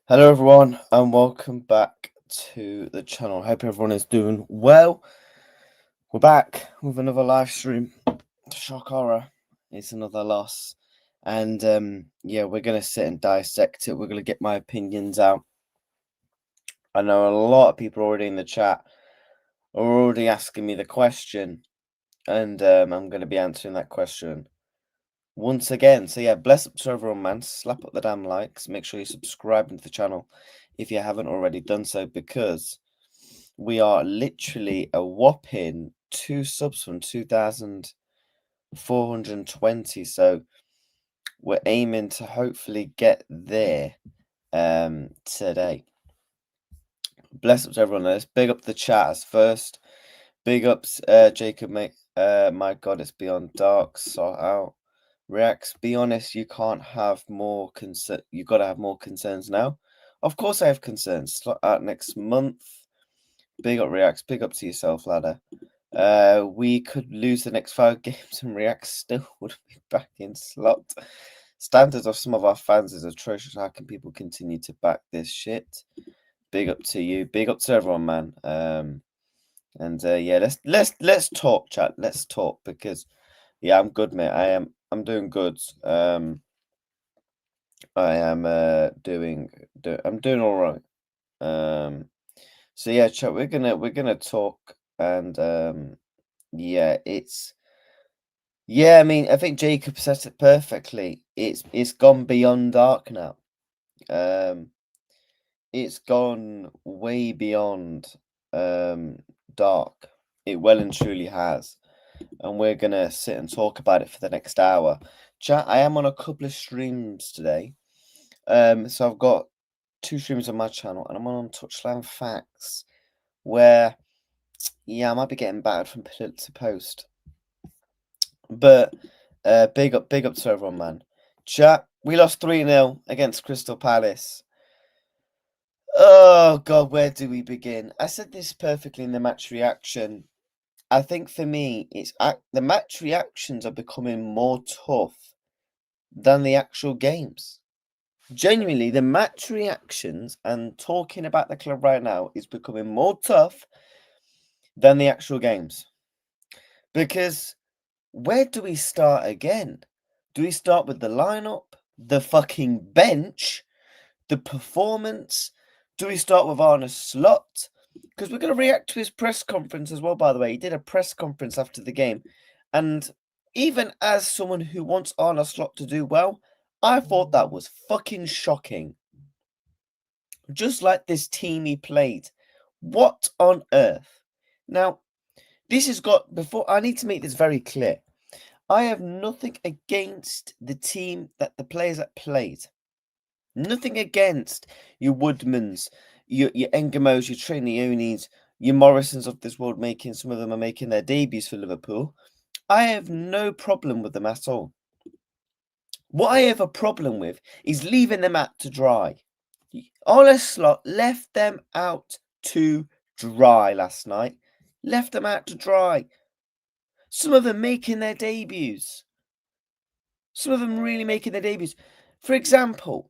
Hello everyone and welcome back to the channel. Hope everyone is doing well. We're back with another live stream. Shock horror. It's another loss. And yeah, we're gonna sit and dissect it. We're gonna get my opinions out. I know a lot of people already in the chat are already asking me the question. And I'm gonna be answering that question once again. So yeah, bless up to everyone, man. Slap up the damn likes. Make sure you subscribe to the channel if you haven't already done so, because we are literally a whopping 2 subs from 2,420. So we're aiming to hopefully get there today. Bless up to everyone. Let's big up the chat first. Big ups, Jacob, mate. My God, it's beyond dark. Sort out. Reacts, be honest, you can't have more concern. You got to have more concerns now. Of course I have concerns. Slot out next month. Big up Reacts. Big up to yourself, ladder. We could lose the next 5 games and Reacts still would be back in slot. Standards of some of our fans is atrocious. How can people continue to back this shit? Big up to you. Big up to everyone, man. Yeah, let's talk, chat. Let's talk, because yeah, I'm good, mate. I'm doing good. I'm doing all right. So yeah, chat, we're gonna talk, and yeah, I mean, I think Jacob said it perfectly. It's gone beyond dark now. It's gone way beyond dark. It well and truly has. And we're gonna sit and talk about it for the next hour. Chat, I am on a couple of streams today. So I've got 2 streams on my channel, and I'm on Touchline Facts, where yeah, I might be getting battered from pillar to post. But big up to everyone, man. Chat, we lost 3-0 against Crystal Palace. Oh God, where do we begin? I said this perfectly in the match reaction. I think for me, the match reactions are becoming more tough than the actual games. Genuinely, the match reactions and talking about the club right now is becoming more tough than the actual games. Because where do we start again? Do we start with the lineup, the fucking bench, the performance? Do we start with Arne Slot? Because we're going to react to his press conference as well, by the way. He did a press conference after the game. And even as someone who wants Arne Slot to do well, I thought that was fucking shocking. Just like this team he played. What on earth? Now, this has got, before, I need to make this very clear. I have nothing against the team, that the players that played. Nothing against your Woodmans, your Engamos, your Trainionis, your Morrisons of this world, some of them are making their debuts for Liverpool. I have no problem with them at all. What I have a problem with is leaving them out to dry. Arne Slot left them out to dry last night. Left them out to dry. Some of them making their debuts. Some of them really making their debuts. For example,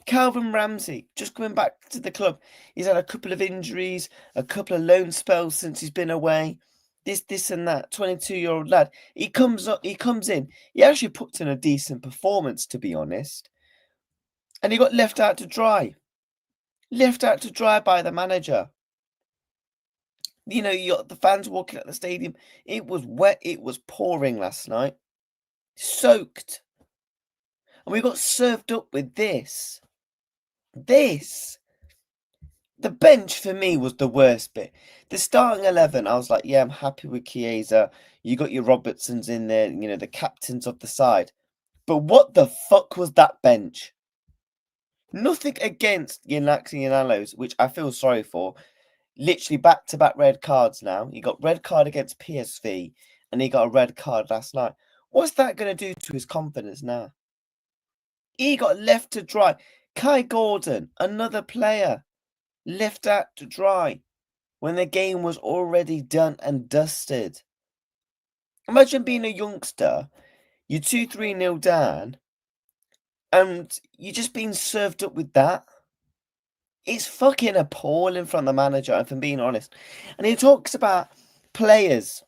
Calvin Ramsey, just coming back to the club. He's had a couple of injuries, a couple of loan spells since he's been away. This and that. 22-year-old lad. He comes in. He actually puts in a decent performance, to be honest. And he got left out to dry. Left out to dry by the manager. You know, you got the fans walking at the stadium. It was wet. It was pouring last night. Soaked. And we got served up with this. The bench for me was the worst bit. The starting 11, I was like, yeah, I'm happy with Chiesa. You got your Robertsons in there, you know, the captains of the side. But what the fuck was that bench? Nothing against Yanax and Yanalos, which I feel sorry for. Literally back-to-back red cards now. He got red card against PSV, and he got a red card last night. What's that going to do to his confidence now? He got left to dry. Kai Gordon, another player, left out to dry when the game was already done and dusted. Imagine being a youngster, you're 2-3-0 down, and you're just being served up with that. It's fucking appalling from the manager, if I'm being honest. And he talks about players.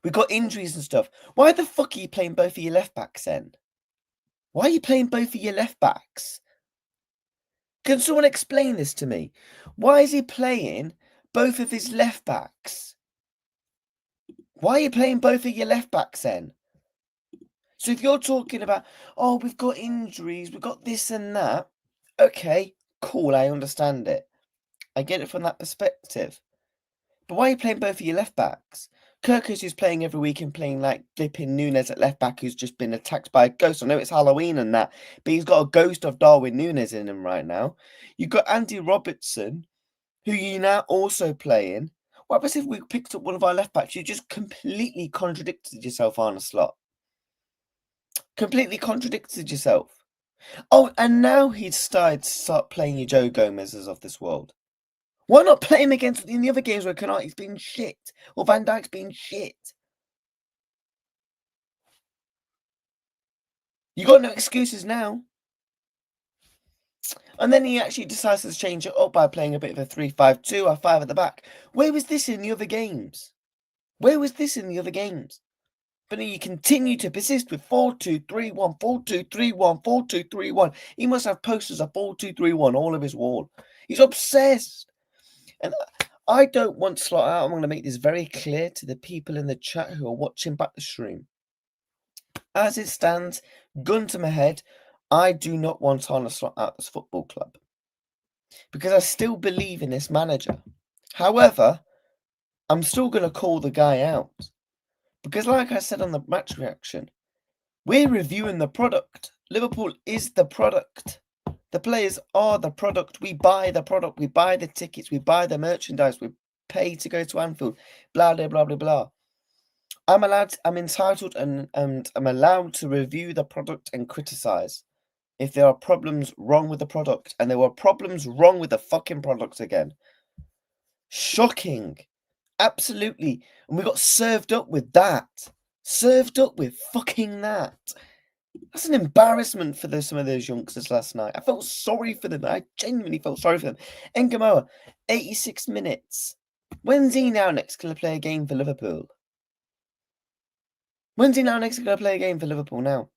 We've got injuries and stuff. Why the fuck are you playing both of your left backs then? Why are you playing both of your left backs? Can someone explain this to me? Why is he playing both of his left backs? Why are you playing both of your left backs then? So if you're talking about, oh, we've got injuries, we've got this and that, okay, cool, I understand it. I get it from that perspective. But why are you playing both of your left backs? Kirkus, who's playing every week and playing like flipping Nunes at left back, who's just been attacked by a ghost. I know it's Halloween and that, but he's got a ghost of Darwin Nunes in him right now. You've got Andy Robertson, who you're now also playing. What happens if we picked up one of our left backs? You just completely contradicted yourself, Arne Slot. Completely contradicted yourself. Oh, and now he's started to start playing your Joe Gomez's of this world. Why not play him against in the other games where Konate's been shit or Van Dijk's been shit? You got no excuses now. And then he actually decides to change it up by playing a bit of a 3-5-2 or 5 at the back. Where was this in the other games? Where was this in the other games? But you continue to persist with 4-2-3-1, 4-2-3-1, 4-2-3-1. He must have posters of 4-2-3-1 all over his wall. He's obsessed. And I don't want Slot out. I'm going to make this very clear to the people in the chat who are watching back the stream. As it stands, gun to my head, I do not want Arne Slot out of this football club. Because I still believe in this manager. However, I'm still going to call the guy out. Because like I said on the match reaction, we're reviewing the product. Liverpool is the product. The players are the product. We buy the product. We buy the tickets. We buy the merchandise. We pay to go to Anfield. Blah, blah, blah, blah, blah. I'm entitled and I'm allowed to review the product and criticize if there are problems wrong with the product. And there were problems wrong with the fucking product again. Shocking. Absolutely. And we got served up with that. Served up with fucking that. That's an embarrassment for some of those youngsters last night. I felt sorry for them. I genuinely felt sorry for them. Engamoa, 86 minutes. When's he now next going to play a game for Liverpool? When's he now next going to play a game for Liverpool now?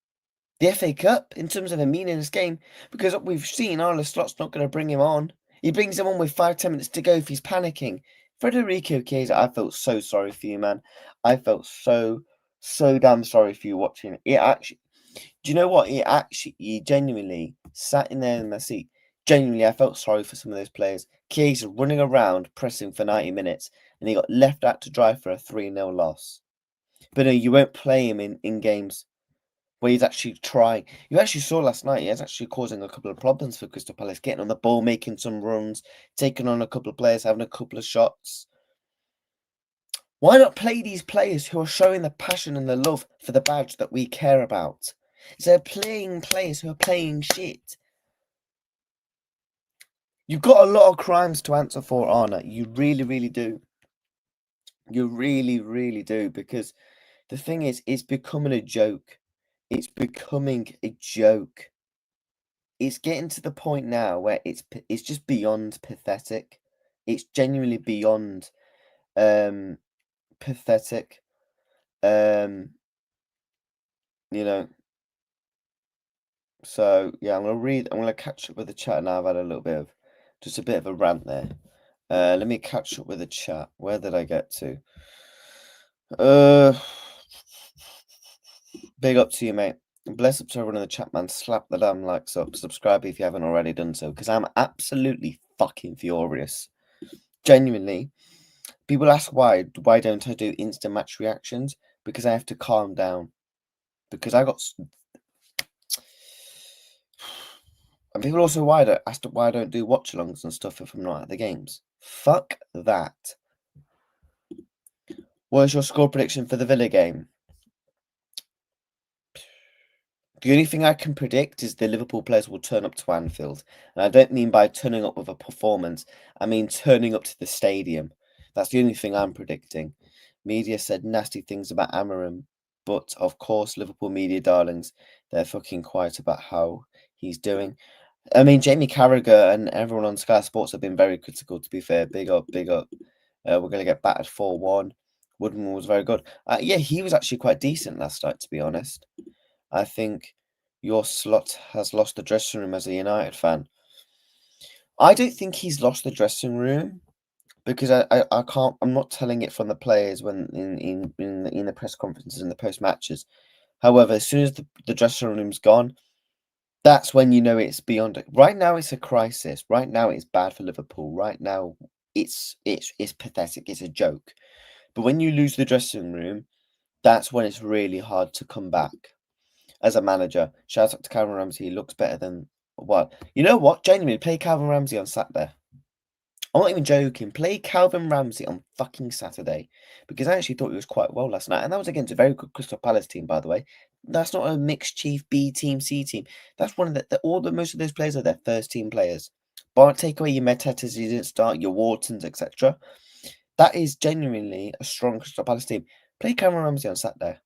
The FA Cup, in terms of a meaningless game, because we've seen Arne Slot's not going to bring him on. He brings him on with 5-10 minutes to go if he's panicking. Federico Chiesa, I felt so sorry for you, man. I felt so damn sorry for you watching it. It actually, do you know what? He genuinely sat in there in my seat. Genuinely, I felt sorry for some of those players. Chiesa running around, pressing for 90 minutes, and he got left out to dry for a 3-0 loss. But no, you won't play him in games where he's actually trying. You actually saw last night, he was actually causing a couple of problems for Crystal Palace, getting on the ball, making some runs, taking on a couple of players, having a couple of shots. Why not play these players who are showing the passion and the love for the badge that we care about? Instead of playing players who are playing shit. You've got a lot of crimes to answer for, Arne. You really, really do. You really, really do. Because the thing is, it's becoming a joke. It's becoming a joke. It's getting to the point now where it's just beyond pathetic. It's genuinely beyond pathetic. You know. So yeah, I'm gonna catch up with the chat now. I've had a little bit of just a bit of a rant there. Let me catch up with the chat. Where did I get to? Big up to you, mate. Bless up to everyone in the chat, man. Slap the damn likes up. Subscribe if you haven't already done so, because I'm absolutely fucking furious. Genuinely. People ask why don't I do instant match reactions? Because I have to calm down. Because I got... And people also ask why I don't do watch-alongs and stuff if I'm not at the games. Fuck that. What is your score prediction for the Villa game? The only thing I can predict is the Liverpool players will turn up to Anfield. And I don't mean by turning up with a performance, I mean turning up to the stadium. That's the only thing I'm predicting. Media said nasty things about Amarim, but of course, Liverpool media darlings, they're fucking quiet about how he's doing. I mean, Jamie Carragher and everyone on Sky Sports have been very critical, to be fair. Big up, big up. We're going to get battered 4-1. Woodman was very good. Yeah, he was actually quite decent last night, to be honest. I think your slot has lost the dressing room as a United fan. I don't think he's lost the dressing room because I can't. I'm not telling it from the players when in the press conferences and the post matches. However, as soon as the dressing room's gone, that's when you know it's beyond it. Right now, it's a crisis. Right now, it's bad for Liverpool. Right now, it's pathetic. It's a joke. But when you lose the dressing room, that's when it's really hard to come back. As a manager, shout out to Calvin Ramsey. He looks better than what? You know what? Genuinely, play Calvin Ramsey on Saturday. I'm not even joking. Play Calvin Ramsey on fucking Saturday because I actually thought he was quite well last night, and that was against a very good Crystal Palace team, by the way. That's not a mixed chief B team, C team. That's one of most of those players are their first team players. But take away your Metatas, you didn't start, your Whartons, etc. That is genuinely a strong Crystal Palace team. Play Cameron Ramsey on Saturday.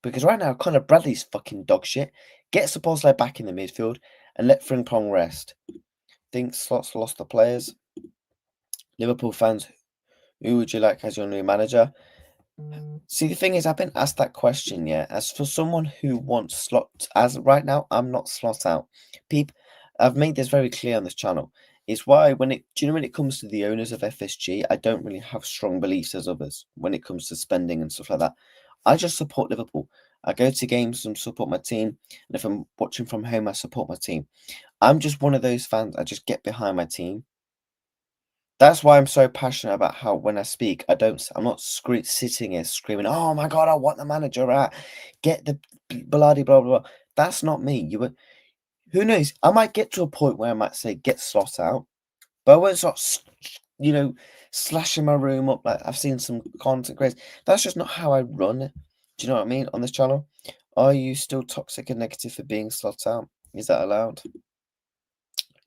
Because right now, Conor Bradley's fucking dog shit. Get Szoboszlai back in the midfield and let Frimpong rest. Think Slots lost the players. Liverpool fans, who would you like as your new manager? See, the thing is, I've been asked that question, yeah. As for someone who wants Slot, as right now, I'm not Slot out. People, I've made this very clear on this channel. It's why when it comes to the owners of FSG, I don't really have strong beliefs as others when it comes to spending and stuff like that. I just support Liverpool. I go to games and support my team, and if I'm watching from home, I support my team. I'm just one of those fans. I just get behind my team. That's why I'm so passionate about how when I speak, I'm not sitting here screaming, "Oh my god, I want the manager out, get the blah blah blah." That's not me. Who knows? I might get to a point where I might say, "Get Slot out," but I won't start, slashing my room up like I've seen some content creators. That's just not how I run. Do you know what I mean on this channel? Are you still toxic and negative for being Slot out? Is that allowed?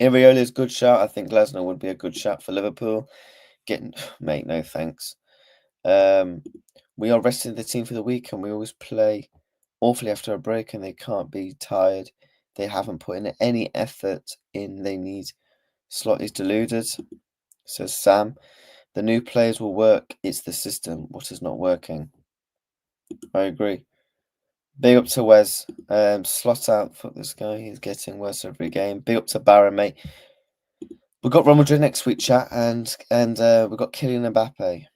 Iriola's good shout. I think Lesnar would be a good shout for Liverpool. Mate, no thanks. We are resting the team for the week, and we always play awfully after a break, and they can't be tired. They haven't put in any effort in. They need. Slot is deluded, says Sam. The new players will work. It's the system. What is not working? I agree. Big up to Wes. Slot out. Fuck this guy. He's getting worse every game. Big up to Barron, mate. We've got Real Madrid next week, chat, and we've got Kylian Mbappe.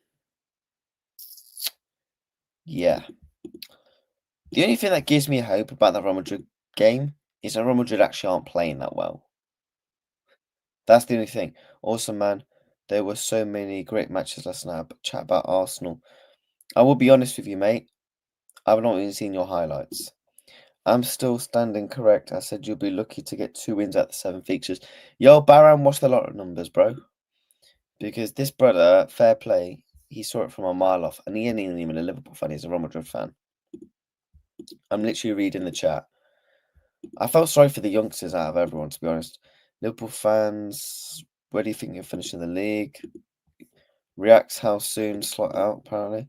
Yeah. The only thing that gives me hope about that Real Madrid game is that Real Madrid actually aren't playing that well. That's the only thing. Also, man, there were so many great matches last night. But chat about Arsenal. I will be honest with you, mate. I've not even seen your highlights. I'm still standing correct. I said you'll be lucky to get 2 wins out of the 7 fixtures. Yo, Baran watched a lot of numbers, bro. Because this brother, fair play, he saw it from a mile off. And he ain't even a Liverpool fan, he's a Real Madrid fan. I'm literally reading the chat. I felt sorry for the youngsters out of everyone, to be honest. Liverpool fans, where do you think you're finishing the league? Reacts how soon, Slot out, apparently.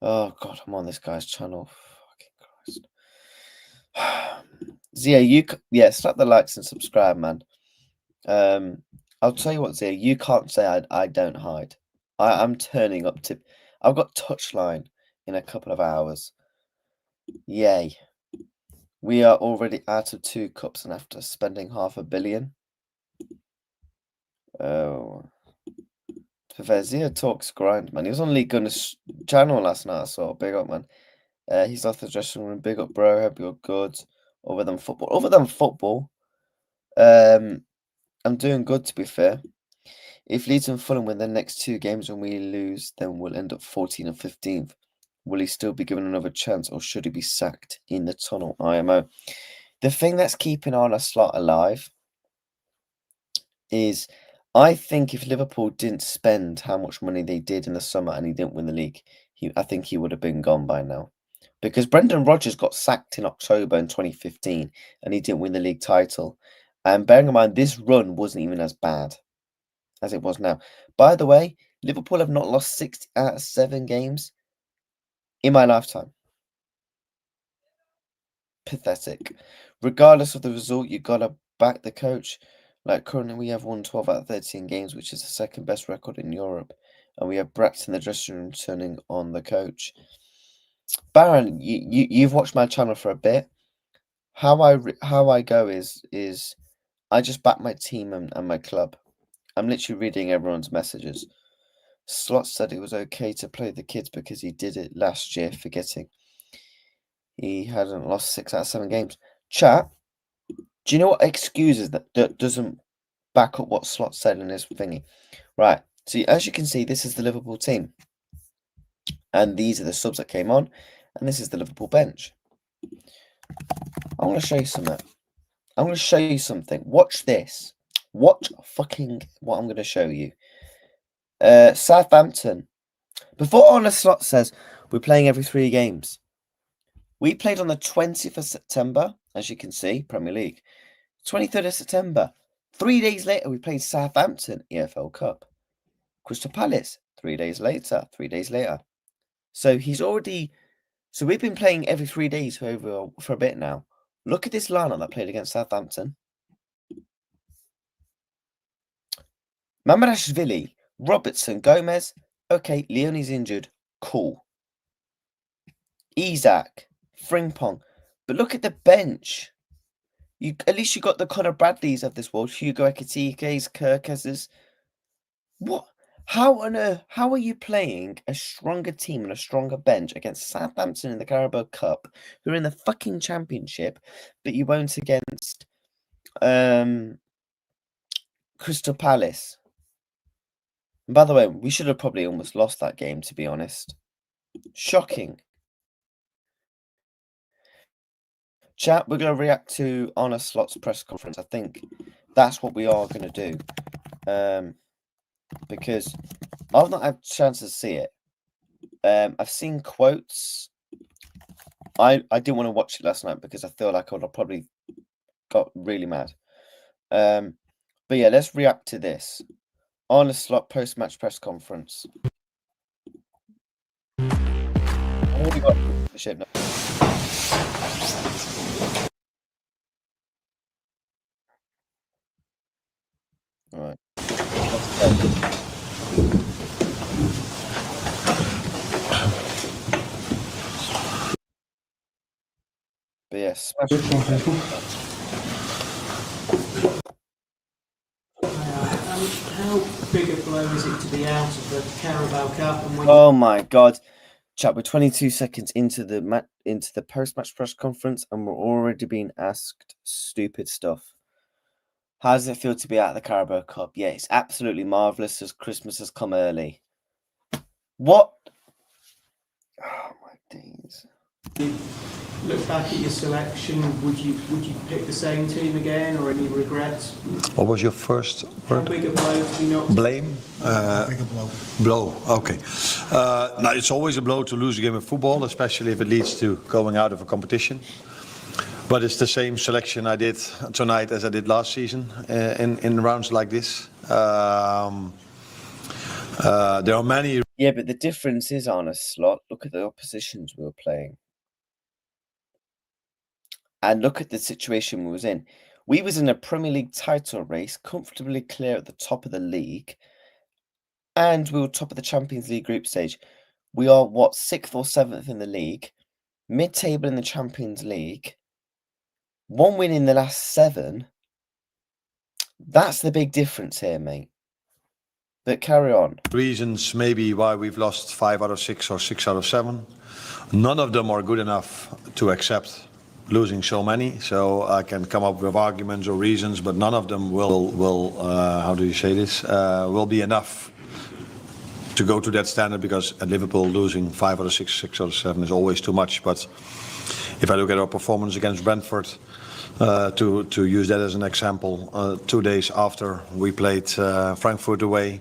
Oh, God, I'm on this guy's channel. Fucking Christ. Zia, slap the likes and subscribe, man. I'll tell you what, Zia, you can't say I don't hide. I'm turning up to... I've got touchline in a couple of hours. Yay. We are already out of 2 cups and after spending $500 million. Oh. Zia talks grind, man. He was on League Gunner's channel last night, I saw. Big up, man. He's off the dressing room. Big up, bro. Hope you're good. Other than football, I'm doing good, to be fair. If Leeds and Fulham win their next 2 games and we lose, then we'll end up 14th and 15th. Will he still be given another chance, or should he be sacked in the tunnel? IMO. The thing that's keeping Arne Slot alive is I think if Liverpool didn't spend how much money they did in the summer and he didn't win the league, I think he would have been gone by now. Because Brendan Rodgers got sacked in October in 2015 and he didn't win the league title. And bearing in mind, this run wasn't even as bad as it was now. By the way, Liverpool have not lost 6 out of 7 games in my lifetime. Pathetic. Regardless of the result, you got to back the coach. Like currently we have won 12 out of 13 games, which is the second best record in Europe. And we have Brax in the dressing room turning on the coach. Baron, you've watched my channel for a bit. How I go is I just back my team and my club. I'm literally reading everyone's messages. Slot said it was okay to play the kids because he did it last year, forgetting he hadn't lost 6 out of 7 games. Chat, do you know what excuses that doesn't back up what Slot said in his thingy? Right, so as you can see, this is the Liverpool team. And these are the subs that came on. And this is the Liverpool bench. I want to show you something. I'm going to show you something. Watch this. Watch fucking what I'm going to show you. Southampton. Before Arne Slot says we're playing every 3 games. We played on the 20th of September, as you can see, Premier League. 23rd of September. 3 days later, we played Southampton, EFL Cup. Crystal Palace, 3 days later. 3 days later. So he's already... So we've been playing every 3 days for a bit now. Look at this lineup that played against Southampton. Mamardashvili, Robertson, Gomez. Okay, Leone's injured. Cool. Isak, Frimpong. But look at the bench. At least you got the Conor Bradleys of this world. Hugo Ekitike's, Kirkes's. What? How on earth? How are you playing a stronger team and a stronger bench against Southampton in the Carabao Cup, who are in the fucking Championship, but you won't against Crystal Palace? And by the way, we should have probably almost lost that game, to be honest. Shocking. Chat, we're going to react to Arne Slot's press conference. I think that's what we are going to do. Because I've not had a chance to see it. I've seen quotes. I didn't want to watch it last night because I feel like I would have probably got really mad. But yeah, let's react to this. Arne Slot post-match press conference. I've already got the shape now. All right. But yes, How big a blow is it to be out of the Carabao Cup? And oh my God, chat! We're 22 seconds into the post-match press conference, and we're already being asked stupid stuff. How does it feel to be out of the Carabao Cup? Yeah, it's absolutely marvelous as Christmas has come early. What? Oh my days. Look back at your selection. Would you pick the same team again, or any regrets? What was your first word? How big a blow to be not? Blame? Big a blow. Blow, okay. Now, it's always a blow to lose a game of football, especially if it leads to going out of a competition. But it's the same selection I did tonight as I did last season in rounds like this. There are many... Yeah, but the difference is, Arne Slot, look at the oppositions we were playing. And look at the situation we was in. We was in a Premier League title race, comfortably clear at the top of the league. And we were top of the Champions League group stage. We are, what, 6th or 7th in the league. Mid-table in the Champions League. 1 win in the last 7. That's the big difference here, mate. But carry on. Reasons maybe why we've lost 5 out of 6 or 6 out of 7. None of them are good enough to accept losing so many. So I can come up with arguments or reasons, but none of them will how do you say this, will be enough to go to that standard, because at Liverpool losing 5 out of 6, 6 out of 7 is always too much. But if I look at our performance against Brentford, To use that as an example, 2 days after we played Frankfurt away.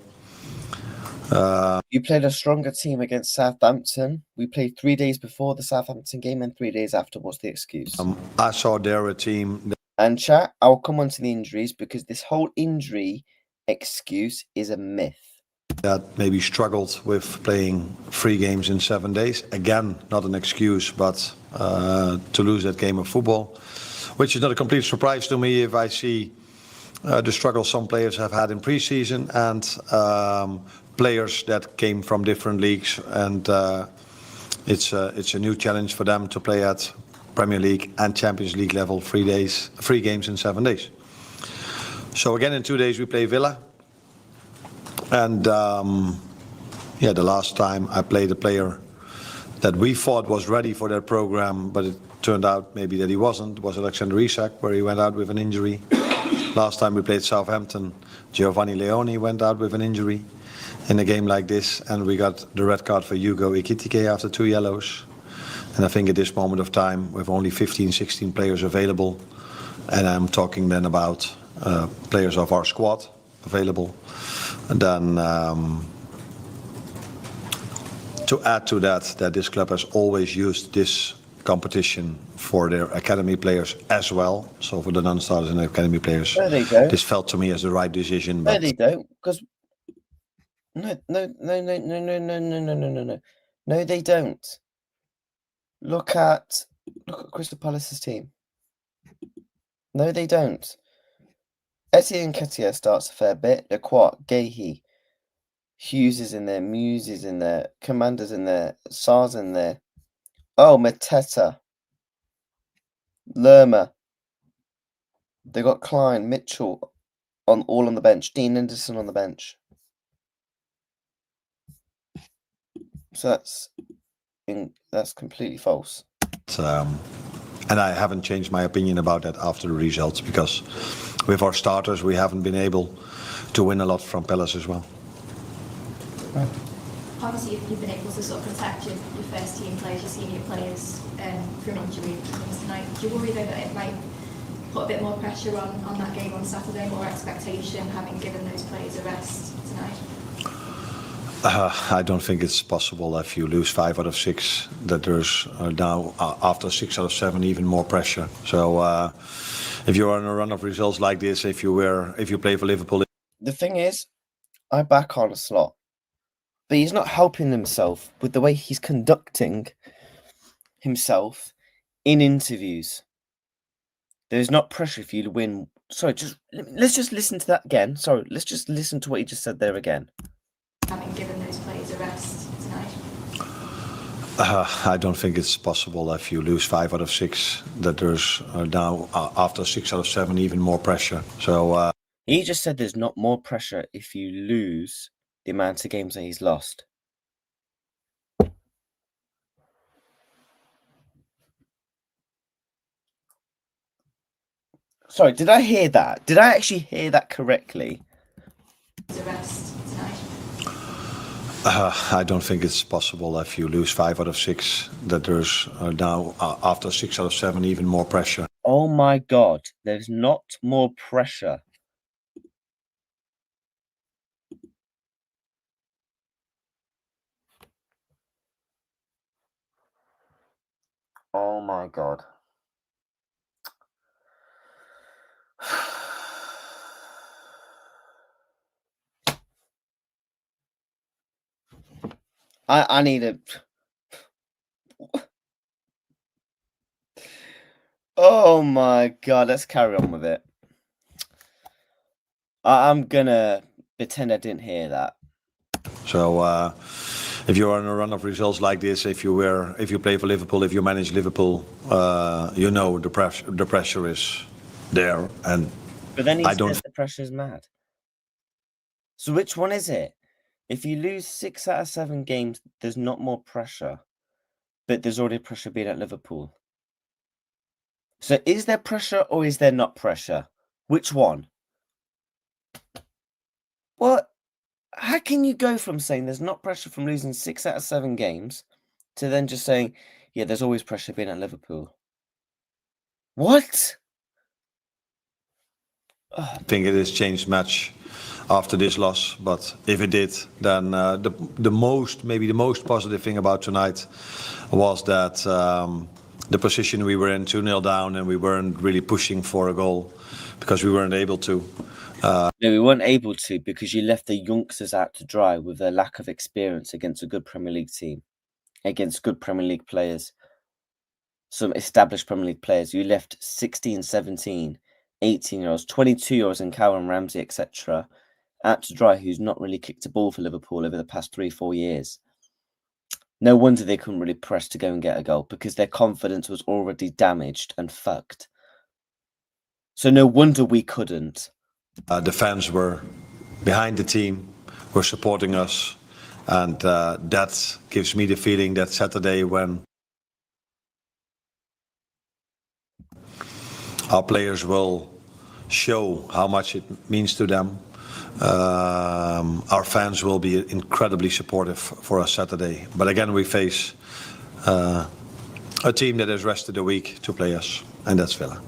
You played a stronger team against Southampton. We played 3 days before the Southampton game and 3 days after. What's the excuse? I saw there a team. And chat, I'll come on to the injuries because this whole injury excuse is a myth. That maybe struggled with playing 3 games in 7 days. Again, not an excuse, but to lose that game of football, which is not a complete surprise to me if I see the struggle some players have had in pre-season and players that came from different leagues, and it's a new challenge for them to play at Premier League and Champions League level 3 games in 7 days. So again, in 2 days we play Villa, and the last time I played a player that we thought was ready for that program, but it turned out maybe that he wasn't, was Alexander Isak, where he went out with an injury. Last time we played Southampton, Giovanni Leone went out with an injury in a game like this, and we got the red card for Hugo Ekitike after 2 yellows. And I think at this moment of time, with only 15, 16 players available, and I'm talking then about players of our squad available, and then to add to that this club has always used this competition for their academy players as well. So for the non-starters and academy players, this felt to me as the right decision. But no, they don't, because no, they don't. Look at Crystal Palace's team. No, they don't. Etienne Nketiah starts a fair bit. Lacroix, Gahey, Hughes is in there, Muse is in there, Commander's in there, Sar's in there. Oh, Mateta, Lerma. They got Klein, Mitchell all on the bench. Dean Henderson on the bench. So that's completely false. And I haven't changed my opinion about that after the results, because with our starters we haven't been able to win a lot from Palace as well. Right. Obviously, you've been able to sort of protect your first team players, your senior players from injury tonight. Do you worry though that it might put a bit more pressure on that game on Saturday, more expectation, having given those players a rest tonight? I don't think it's possible if you lose 5 out of 6 that there's now after 6 out of 7 even more pressure. So if you're on a run of results like this, if you play for Liverpool, the thing is, I back Arne a lot, but he's not helping himself with the way he's conducting himself in interviews. There's not pressure if you win. Sorry, let's just listen to that again. Sorry, let's just listen to what he just said there again. Having given those players a rest tonight? I don't think it's possible if you lose 5 out of 6 that there's now after 6 out of 7 even more pressure. So he just said there's not more pressure if you lose the amount of games that he's lost. Sorry, did I hear that? Did I actually hear that correctly? A rest tonight? I don't think it's possible if you lose 5 out of 6 that there's now after 6 out of 7 even more pressure. Oh my God, there's not more pressure. Oh my God. I need a... Oh my God, let's carry on with it. I'm gonna pretend I didn't hear that. So if you're on a run of results like this, if you play for Liverpool, if you manage Liverpool, you know the pressure is there. And but then he says the pressure is mad. So which one is it? If you lose 6 out of 7 games, there's not more pressure, but there's already pressure being at Liverpool. So is there pressure or is there not pressure? Which one? What? How can you go from saying there's not pressure from losing 6 out of 7 games to then just saying, yeah, there's always pressure being at Liverpool? What? I think it has changed much after this loss, but if it did, then the most positive thing about tonight was that the position we were in, 2-0 down, and we weren't really pushing for a goal because we weren't able to. No, we weren't able to because you left the youngsters out to dry with their lack of experience against a good Premier League team, against good Premier League players, some established Premier League players. You left 16, 17, 18-year-olds, 22-year-olds in Callum Ramsey, etc., out to dry, who's not really kicked a ball for Liverpool over the past 3-4 years. No wonder they couldn't really press to go and get a goal because their confidence was already damaged and fucked. So no wonder we couldn't. The fans were behind the team, were supporting us, and that gives me the feeling that Saturday, when our players will show how much it means to them, our fans will be incredibly supportive for us Saturday. But again, we face a team that has rested a week to play us, and that's Villa.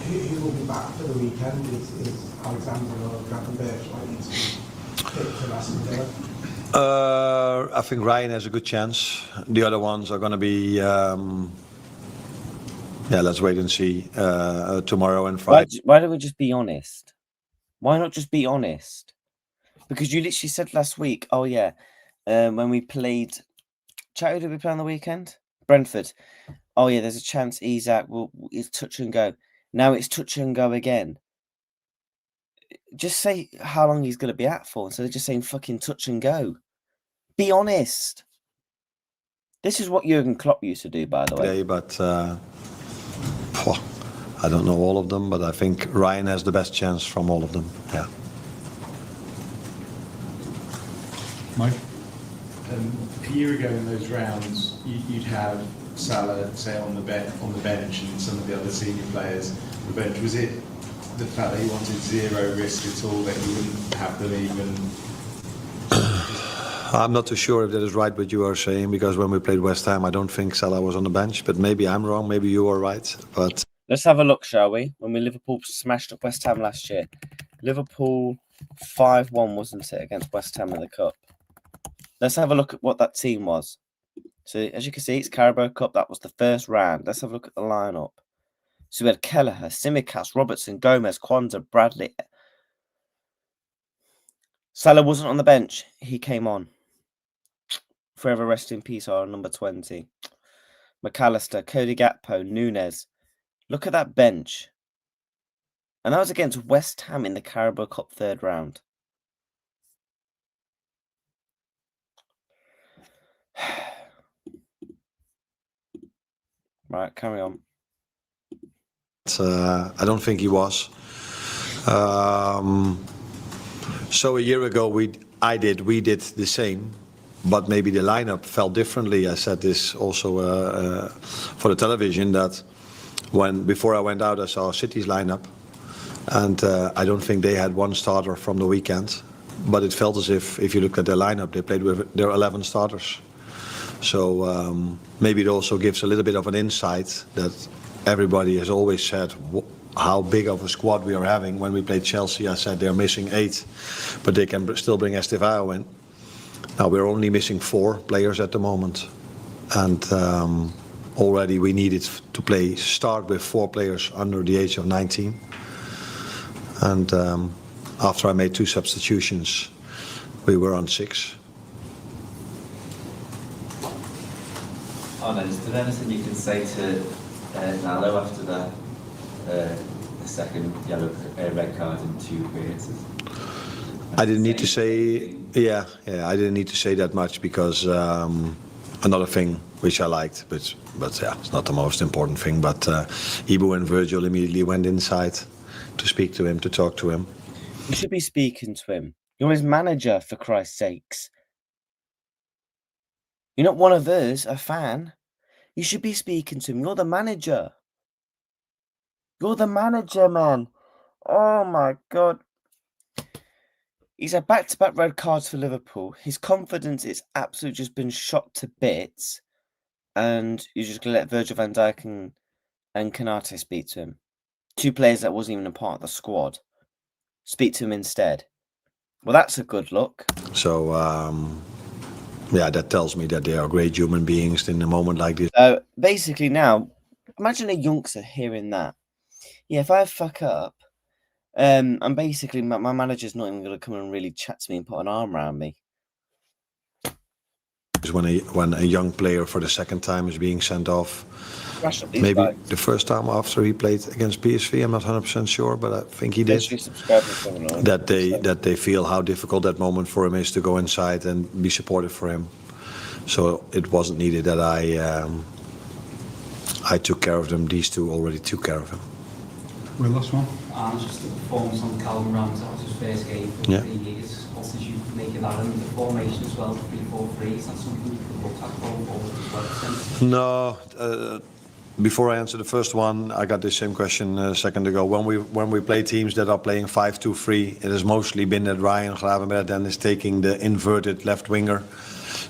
Who will be back for the weekend? Is Alexander or Gravenberch likely to be fit for Aston Villa? I think Ryan has a good chance. The other ones are going to be, let's wait and see tomorrow and Friday. Why don't we just be honest? Why not just be honest? Because you literally said last week, oh yeah, when we played, who did we play on the weekend? Brentford. Oh yeah, there's a chance Isak is touch and go. Now it's touch and go again. Just say how long he's going to be out for instead of just saying fucking touch and go. Be honest. This is what Jurgen Klopp used to do, by the way. But I don't know all of them, but I think Ryan has the best chance from all of them. Yeah. Mike? A year ago in those rounds, you'd have Salah, say, on the bench, and some of the other senior players on the bench. Was it the fact that he wanted zero risk at all, that he wouldn't have them even? I'm not too sure if that is right what you are saying, because when we played West Ham, I don't think Salah was on the bench, but maybe I'm wrong, maybe you are right. But let's have a look, shall we? When Liverpool smashed up West Ham last year. Liverpool 5-1, wasn't it, against West Ham in the Cup? Let's have a look at what that team was. So, as you can see, it's Carabao Cup. That was the first round. Let's have a look at the lineup. So, we had Kelleher, Tsimikas, Robertson, Gomez, Kwanzaa, Bradley. Salah wasn't on the bench. He came on. Forever rest in peace, our number 20. McAllister, Cody Gakpo, Nunes. Look at that bench. And that was against West Ham in the Carabao Cup third round. Right, carry on. I don't think he was. So a year ago, we did the same, but maybe the lineup felt differently. I said this also for the television, that before I went out, I saw City's lineup, and I don't think they had one starter from the weekend, but it felt as if you looked at their lineup, they played with their 11 starters. So maybe it also gives a little bit of an insight that everybody has always said how big of a squad we are having. When we played Chelsea, I said they're missing 8, but they can still bring Estevao in. Now we're only missing 4 players at the moment, and already we needed to start with 4 players under the age of 19. And after I made 2 substitutions, we were on 6. Arne, is there anything you can say to Nalo after the second red card in 2 appearances? I didn't need to say, I didn't need to say that much, because another thing which I liked, but yeah, it's not the most important thing, but Ibu and Virgil immediately went inside to speak to him, to talk to him. You should be speaking to him. You're his manager, for Christ's sakes. You're not one of us, a fan. You should be speaking to him. You're the manager. You're the manager, man. Oh, my God. He's had back-to-back red cards for Liverpool. His confidence is absolutely just been shot to bits. And you're just going to let Virgil van Dijk and Konate speak to him. 2 players that wasn't even a part of the squad. Speak to him instead. Well, that's a good look. So, yeah, that tells me that they are great human beings in a moment like this. So basically now, imagine a youngster hearing that. Yeah, if I fuck up, and basically my manager's not even going to come and really chat to me and put an arm around me. When a young player for the second time is being sent off, maybe guys. the first time after he played against PSV, I'm not 100% sure, but I think he did. That they feel how difficult that moment for him is to go inside and be supportive for him. So it wasn't needed that I took care of them. These two already took care of him. Well, last one. Arne, just the performance on Calvin Rams, that was his first game for 3 years. What did you make of that? And the formation as well, 3-4-3, is that something you could look at going forward as well? No. Before I answer the first one, I got the same question a second ago. When we play teams that are playing 5-2-3, it has mostly been that Ryan Gravenberg then is taking the inverted left winger.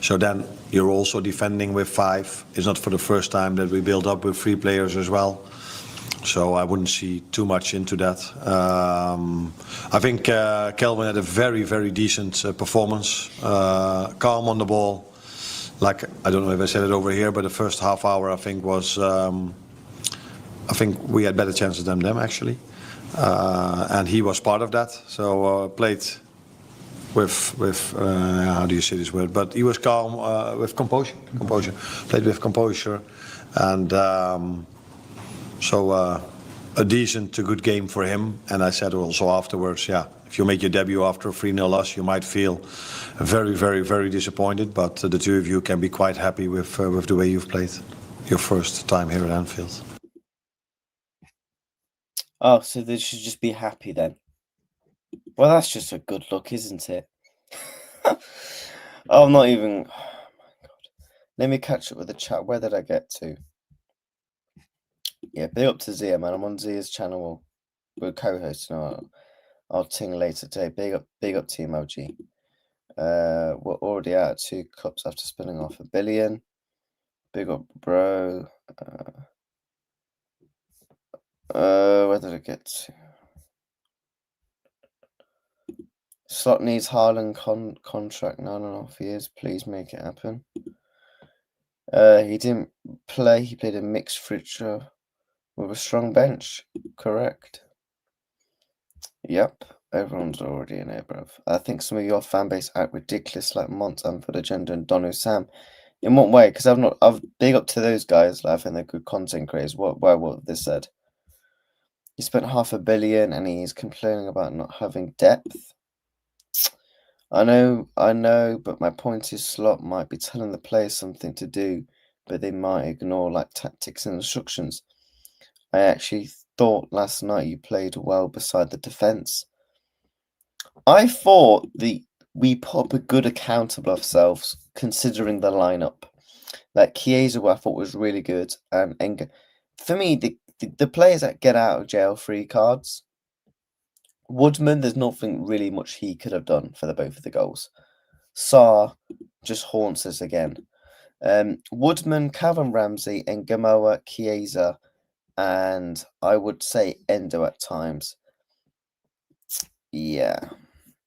So then you're also defending with 5. It's not for the first time that we build up with 3 players as well. So I wouldn't see too much into that. I think Kelvin had a very, very decent performance. Calm on the ball. Like, I don't know if I said it over here, but the first half hour I think was, I think we had better chances than them actually. And he was part of that. So played with how do you say this word? But he was calm, with composure. Played with composure. And so a decent to good game for him. And I said also afterwards, yeah, if you make your debut after a 3-0 loss, you might feel very, very, very disappointed. But the two of you can be quite happy with the way you've played your first time here at Anfield. Oh, so they should just be happy then. Well, that's just a good look, isn't it? I'm not even... Oh, my God. Let me catch up with the chat. Where did I get to? Yeah, big up to Zia, man. I'm on Zia's channel. We're co-hosting. I'll ting later today. Big up Team OG. We're already out of 2 cups after spinning off 1 billion. Big up, bro. Where did I get to? Slot needs Haaland contract 9.5 years. Please make it happen. He didn't play. He played a mixed fixture with a strong bench. Correct. Yep. Everyone's already in here, bruv. I think some of your fan base act ridiculous, like Mont, Anfield Agenda, and Donu Sam. In what way? Because I've big up to those guys. Like, I think they're good content creators. What they said? He spent 500 million and he's complaining about not having depth. I know, but my point is Slot might be telling the players something to do, but they might ignore like tactics and instructions. I actually thought last night you played well beside the defence. I thought we put up a good account of ourselves considering the lineup. Like Chiesa, I thought was really good, and for me, the players that get out of jail free cards. Woodman, there's nothing really much he could have done for both of the goals. Sarr just haunts us again. Woodman, Calvin Ramsey, and Gamoa, Chiesa, and I would say Endo at times. Yeah.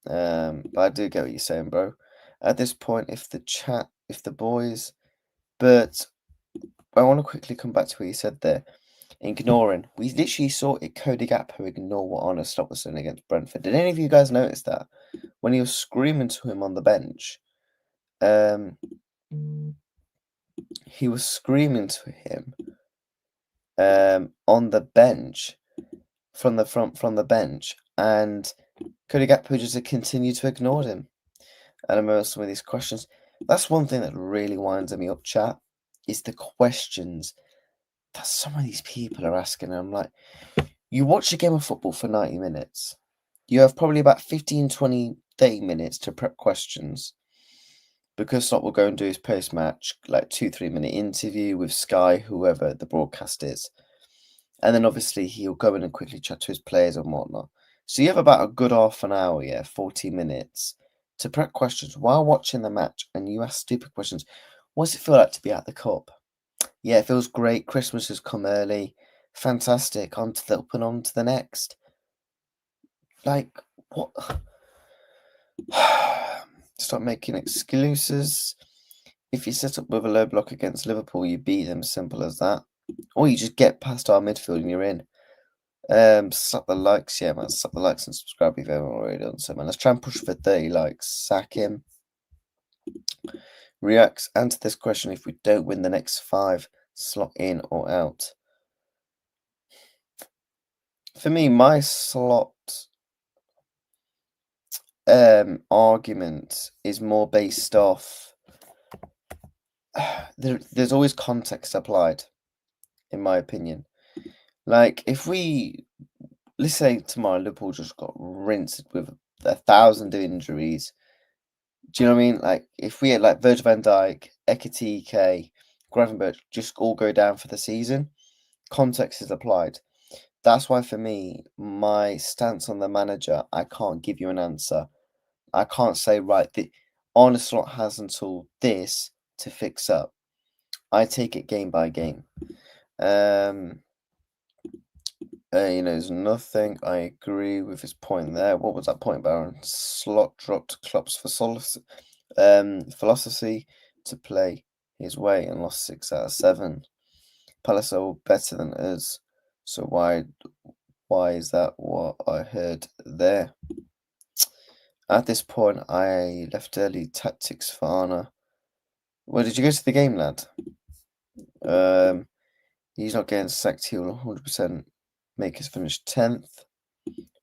But I do get what you're saying, bro. At this point, if the boys... But I want to quickly come back to what you said there. Ignoring. We literally saw it, Cody Gakpo ignore what Arne Slot was saying against Brentford. Did any of you guys notice that? When he was screaming to him on the bench, he was screaming to him on the bench, from the bench, and Cody Gakpo just continued to ignore him. And I remember some of these questions. That's one thing that really winds me up, chat, is the questions that some of these people are asking. I'm like, you watch a game of football for 90 minutes. You have probably about 15, 20, 30 minutes to prep questions. Because Slot will go and do his post-match, like 2-3 minute interview with Sky, whoever the broadcast is. And then obviously he'll go in and quickly chat to his players and whatnot. So you have about a good half an hour, 40 minutes to prep questions while watching the match. And you ask stupid questions. What does it feel like to be at the cup? Yeah, it feels great. Christmas has come early. fantastic, on to the up and on to the next. Like, what? Stop making excuses. If you set up with a low block against Liverpool, you beat them, simple as that. Or you just get past our midfield and you're in. Slap the likes, yeah, man. Slap the likes and subscribe if you haven't already done so, man. Let's try and push for 30 likes. Sack him. Reacts, answer this question. If we don't win the next 5, slot in or out. For me, my slot argument is more based off. There's always context applied, in my opinion. Like, if let's say tomorrow Liverpool just got rinsed with 1,000 injuries. Do you know what I mean? Like, if we had like Virgil van Dijk, Ekitike, Gravenberch just all go down for the season, context is applied. That's why for me, my stance on the manager, I can't give you an answer. I can't say, right, the Arne slot has until this to fix up. I take it game by game. There's nothing. I agree with his point there. What was that point, Baron? Slot dropped Klopp's philosophy to play his way and lost 6 out of 7. Palace are better than us, so why is that what I heard there? At this point, I left early. Tactics for Arne. Well, did you go to the game, lad? He's not getting sacked. He will 100% make us finish 10th.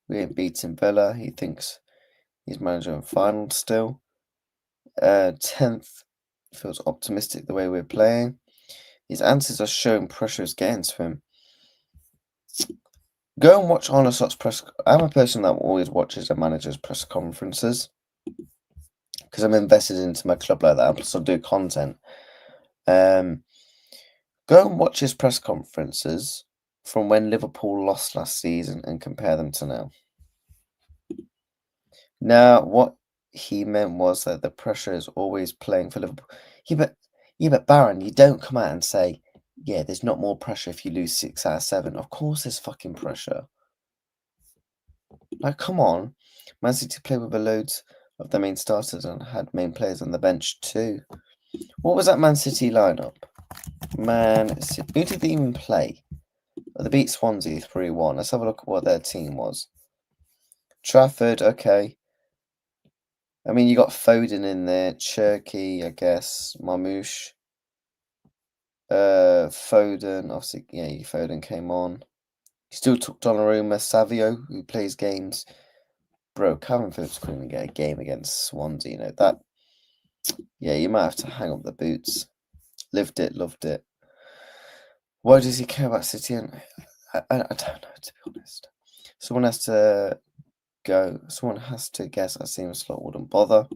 We ain't beating Villa. He thinks he's manager in final still. 10th feels optimistic the way we're playing. His answers are showing pressure is getting to him. Go and watch Arne Slott's press. I'm a person that always watches a manager's press conferences because I'm invested into my club like that. Plus, I do content. Go and watch his press conferences from when Liverpool lost last season and compare them to now. Now, what he meant was that the pressure is always playing for Liverpool. Yeah, but Baron, you don't come out and say, yeah, there's not more pressure if you lose 6 out of 7. Of course there's fucking pressure. Like, come on. Man City played with a loads of the main starters and had main players on the bench too. What was that Man City lineup? Man City. Who did they even play? Oh, they beat Swansea 3-1. Let's have a look at what their team was. Trafford, okay. I mean, you got Foden in there, Cherky, I guess, Marmouche. Foden, obviously, yeah, Foden came on. He still took Donnarumma, Savio, who plays games. Bro, Calvin Phillips couldn't even get a game against Swansea, that. Yeah, you might have to hang up the boots. Lived it, loved it. Why does he care about City? I don't know, to be honest. Someone has to go. Someone has to guess. I seem Slot wouldn't bother.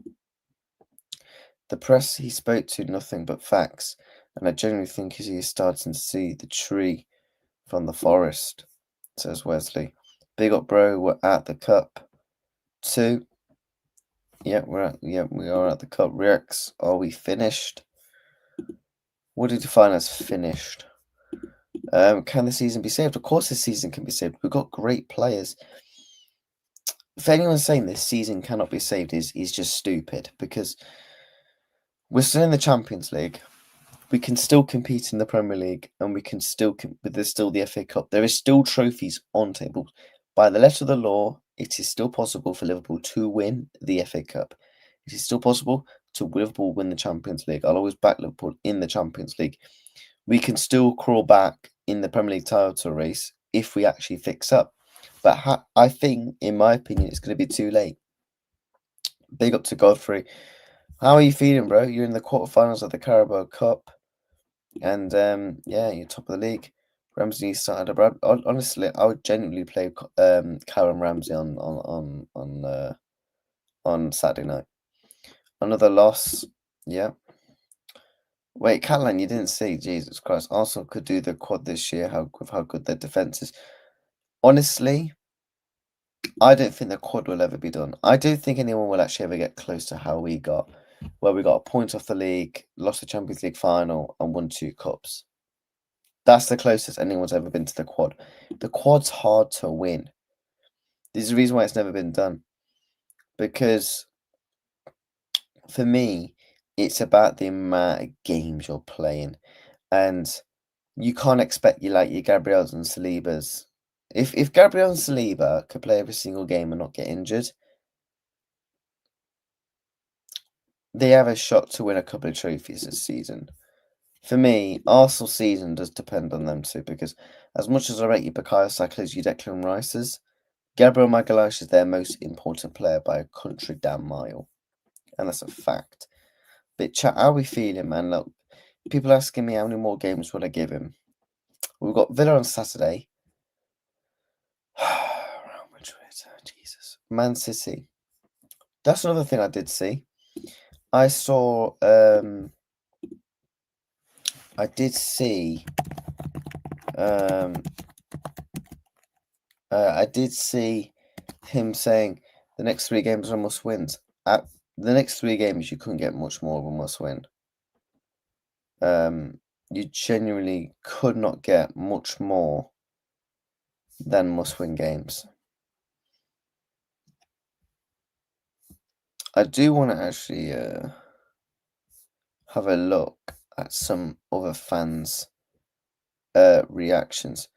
The press he spoke to nothing but facts, and I genuinely think he is starting to see the tree from the forest, says Wesley. Big up, bro. We're at the cup. 2. Yeah, we are at the cup. Rex, are we finished? What do you define as finished? Can the season be saved? Of course, this season can be saved. We've got great players. If anyone's saying this season cannot be saved, is just stupid, because we're still in the Champions League. We can still compete in the Premier League, and we can still but there's still the FA Cup. There is still trophies on table. By the letter of the law, it is still possible for Liverpool to win the FA Cup. It is still possible to Liverpool win the Champions League. I'll always back Liverpool in the Champions League. We can still crawl back in the Premier League title race if we actually fix up. But I think, in my opinion, it's going to be too late. Big up to Godfrey. How are you feeling, bro? You're in the quarterfinals of the Carabao Cup. And, you're top of the league. Ramsey started abroad. Honestly, I would genuinely play Callum Ramsey on Saturday night. Another loss. Yeah. Wait, Catalan, you didn't see. Jesus Christ. Arsenal could do the quad this year with how good their defence is. Honestly, I don't think the quad will ever be done. I don't think anyone will actually ever get close to how we got, where we got a point off the league, lost the Champions League final, and won 2 cups. That's the closest anyone's ever been to the quad. The quad's hard to win. There's a reason why it's never been done. Because for me, it's about the amount of games you're playing. And you can't expect your Gabriels and Salibas. If Gabriel and Saliba could play every single game and not get injured, they have a shot to win a couple of trophies this season. For me, Arsenal's season does depend on them too, because as much as I rate you Bukayo Saka's, you Declan Rice's, Gabriel Magalhaes is their most important player by a country damn mile. And that's a fact. But chat, how are we feeling, man? Look, people asking me how many more games will I give him. We've got Villa on Saturday. Real Madrid, Jesus. Man City. That's another thing I did see. I saw I did see him saying the next 3 games are must-wins. At the next 3 games, you couldn't get much more of a must-win. You genuinely could not get much more than must-win games. I do want to actually have a look at some other fans' reactions.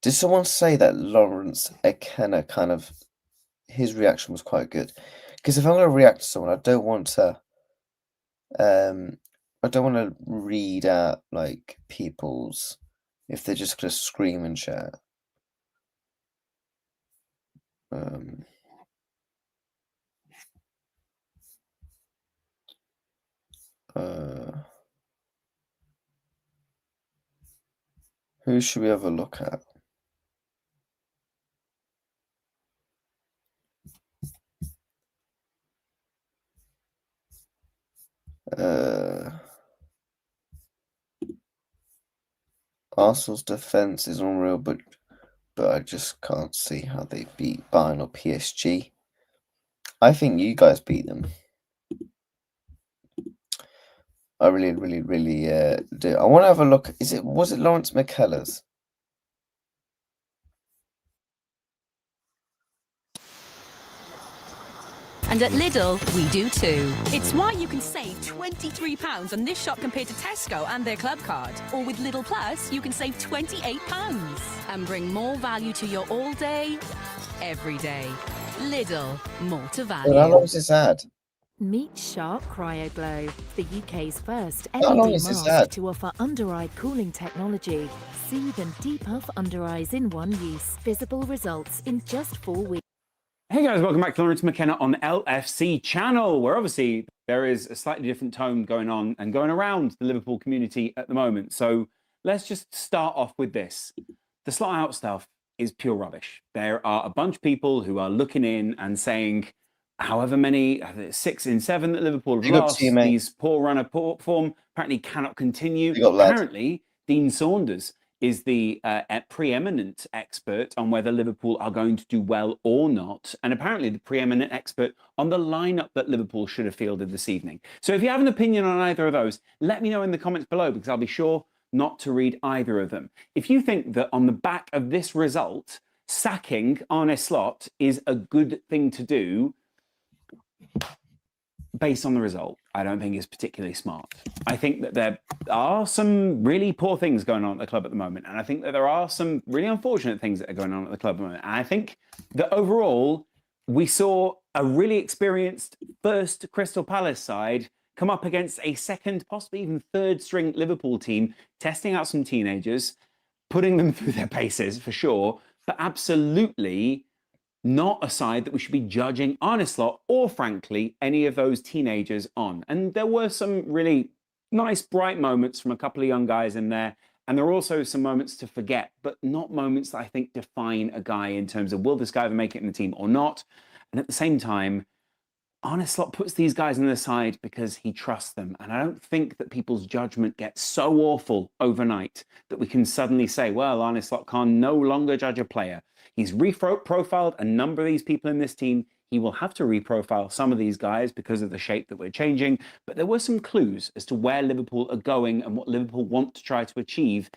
Did someone say that Lawrence Ekena his reaction was quite good? Because if I'm going to react to someone, I don't want to read out like people's, if they're just going to scream and shout. Who should we have a look at? Arsenal's defense is unreal, but I just can't see how they beat Bayern or PSG. I think you guys beat them. I really do. I want to have a look. Was it Lawrence McKellar's? And at Lidl, we do too. It's why you can save £23 on this shop compared to Tesco and their club card. Or with Lidl Plus, you can save £28 and bring more value to your all day, every day. Lidl, more to value. Well, how long is this ad? Meet Shark CryoGlow, the UK's first How long LED is this mask ad? to offer under-eye cooling technology. Soothe and depuff under eyes in one use. Visible results in just 4 weeks. Hey guys, welcome back to Lawrence McKenna on LFC channel, where obviously there is a slightly different tone going on and going around the Liverpool community at the moment. So let's just start off with this. The slot out stuff is pure rubbish. There are a bunch of people who are looking in and saying, however many, 6 in 7 that Liverpool have lost, these poor run of form apparently cannot continue. Apparently, Dean Saunders is the preeminent expert on whether Liverpool are going to do well or not, and apparently the preeminent expert on the lineup that Liverpool should have fielded this evening. So if you have an opinion on either of those, let me know in the comments below, because I'll be sure not to read either of them. If you think that on the back of this result, sacking Arne Slot is a good thing to do, based on the result, I don't think it's particularly smart. I think that there are some really poor things going on at the club at the moment, and I think that there are some really unfortunate things that are going on at the club at the moment. And I think that overall, we saw a really experienced first Crystal Palace side come up against a second, possibly even third string Liverpool team, testing out some teenagers, putting them through their paces for sure, but absolutely not a side that we should be judging Arne Slot or, frankly, any of those teenagers on. And there were some really nice, bright moments from a couple of young guys in there. And there are also some moments to forget, but not moments that I think define a guy in terms of, will this guy ever make it in the team or not? And at the same time, Arne Slot puts these guys on the side because he trusts them. And I don't think that people's judgment gets so awful overnight that we can suddenly say, well, Arne Slot can no longer judge a player. He's reprofiled a number of these people in this team. He will have to reprofile some of these guys because of the shape that we're changing. But there were some clues as to where Liverpool are going and what Liverpool want to try to achieve,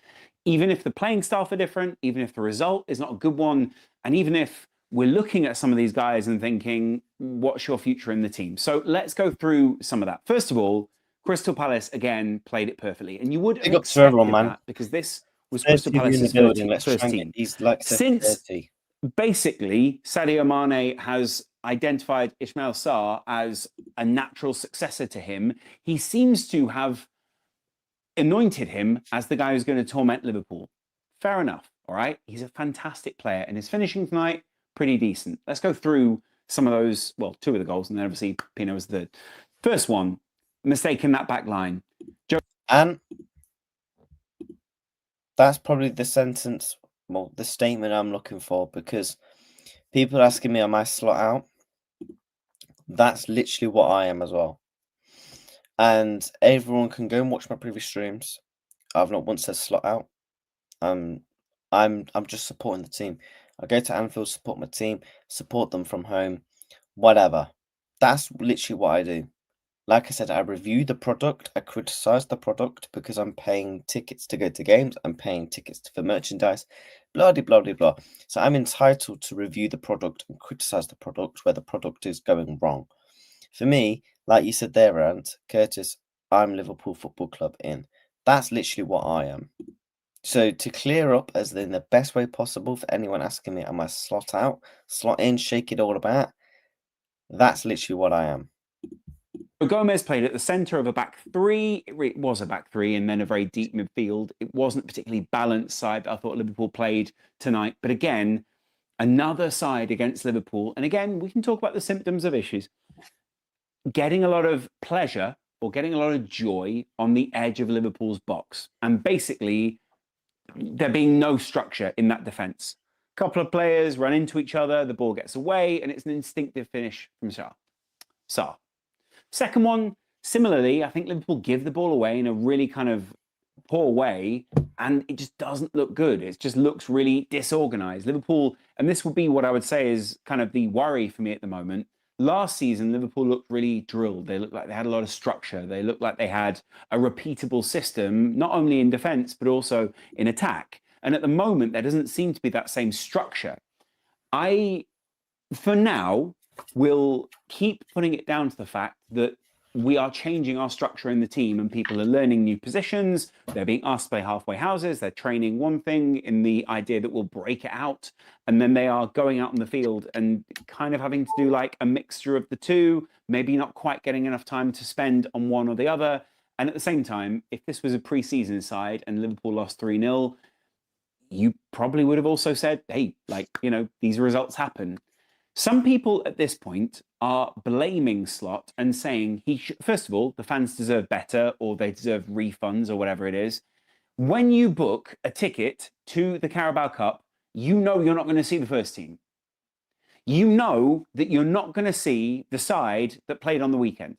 even if the playing staff are different, even if the result is not a good one, and even if we're looking at some of these guys and thinking, what's your future in the team? So let's go through some of that. First of all, Crystal Palace, again, played it perfectly. And you would have Big up to everyone, expected man. that because this was Crystal 30 in the Palace's building. Let's first try and team. get these likes at Since 30. basically Sadio Mane has identified Ismail Sarr as a natural successor to him, he seems to have anointed him as the guy who's going to torment Liverpool. Fair enough, all right? He's a fantastic player, and his finishing tonight, pretty decent. Let's go through some of those, well, two of the goals, and then obviously Pino was the first one. Mistake in that back line. And that's probably the sentence, well, the statement I'm looking for, because people are asking me, am I slot out? That's literally what I am as well. And everyone can go and watch my previous streams. I've not once said slot out. I'm just supporting the team. I go to Anfield, support my team, support them from home, whatever. That's literally what I do. Like I said, I review the product, I criticize the product because I'm paying tickets to go to games, I'm paying tickets for merchandise, blah, blah, blah, blah, blah. So I'm entitled to review the product and criticize the product where the product is going wrong. For me, like you said there, Curtis, I'm Liverpool Football Club in. That's literally what I am. So to clear up as in the best way possible for anyone asking me, am I slot out, slot in, shake it all about? That's literally what I am. Gomez played at the centre of a back three. It was a back three and then a very deep midfield. It wasn't a particularly balanced side that I thought Liverpool played tonight. But again, another side against Liverpool. And again, we can talk about the symptoms of issues. Getting a lot of pleasure or getting a lot of joy on the edge of Liverpool's box. And basically, there being no structure in that defence. A couple of players run into each other, the ball gets away, and it's an instinctive finish from Sarr. Second one, similarly, I think Liverpool give the ball away in a really kind of poor way, and it just doesn't look good. It just looks really disorganised. Liverpool, and this would be what I would say is kind of the worry for me at the moment. Last season, Liverpool looked really drilled. They looked like they had a lot of structure. They looked like they had a repeatable system, not only in defence, but also in attack. And at the moment, there doesn't seem to be that same structure. For now, will keep putting it down to the fact that we are changing our structure in the team and people are learning new positions. They're being asked to play halfway houses. They're training one thing in the idea that we'll break it out. And then they are going out on the field and kind of having to do like a mixture of the two, maybe not quite getting enough time to spend on one or the other. And at the same time, if this was a pre-season side and Liverpool lost 3-0, you probably would have also said, hey, like, you know, these results happen. Some people at this point are blaming Slot and saying first of all, the fans deserve better or they deserve refunds or whatever it is. When you book a ticket to the Carabao Cup, you know you're not going to see the first team. You know that you're not going to see the side that played on the weekend.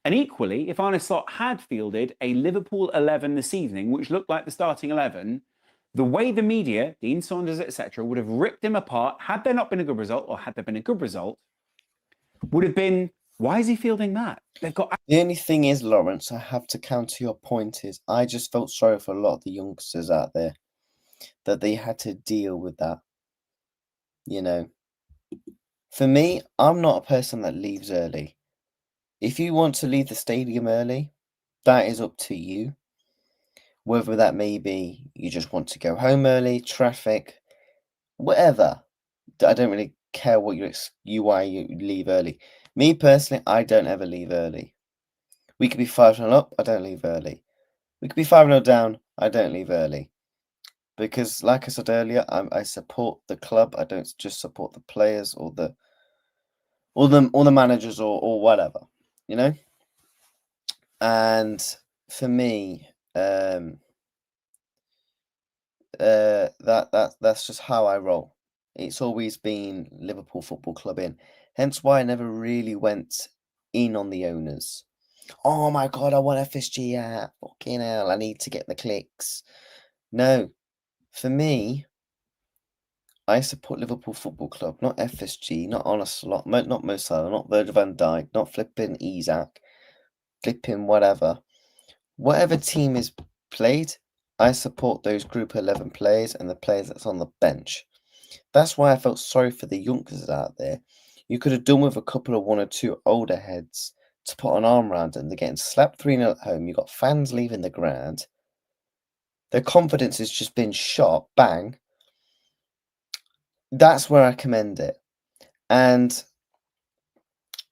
And equally, if Arne Slot had fielded a Liverpool 11 this evening, which looked like the starting 11, the way the media, Dean Saunders, etc., would have ripped him apart, had there not been a good result, or had there been a good result, would have been, why is he fielding that? They've got. The only thing is, Lawrence, I have to counter your point is I just felt sorry for a lot of the youngsters out there that they had to deal with that. You know, for me, I'm not a person that leaves early. If you want to leave the stadium early, that is up to you. Whether that may be you just want to go home early, traffic, whatever. I don't really care what why you leave early. Me personally, I don't ever leave early. We could be 5-0 up, I don't leave early. We could be 5-0 down, I don't leave early. Because like I said earlier, I support the club. I don't just support the players or the managers or whatever, you know? And for me, that's just how I roll. It's always been Liverpool Football Club in. Hence why I never really went in on the owners. Oh my God, I want FSG out. Fucking hell, I need to get the clicks. No, for me, I support Liverpool Football Club, not FSG, not Arne, not Mo Salah, not Virgil van Dijk, not flipping Isaac, flipping whatever. Whatever team is played, I support those group 11 players and the players that's on the bench. That's why I felt sorry for the youngsters out there. You could have done with a couple of 1 or 2 older heads to put an arm around them. They're getting slapped 3-0 at home. You've got fans leaving the ground. Their confidence has just been shot. Bang. That's where I commend it. And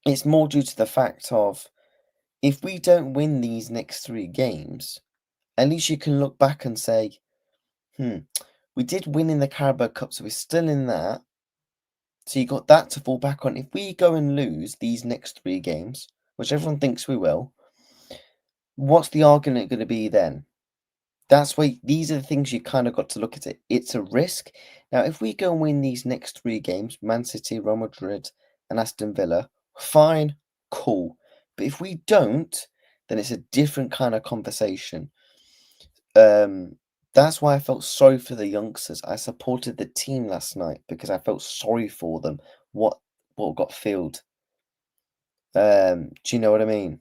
it's more due to the fact of, if we don't win these next 3 games, at least you can look back and say, we did win in the Carabao Cup, so we're still in that. So you got that to fall back on. If we go and lose these next 3 games, which everyone thinks we will, what's the argument going to be then? That's why these are the things you kind of got to look at it. It's a risk. Now, if we go and win these next 3 games, Man City, Real Madrid, and Aston Villa, fine, cool. But if we don't, then it's a different kind of conversation. That's why I felt sorry for the youngsters. I supported the team last night because I felt sorry for them. What got filled. Do you know what I mean?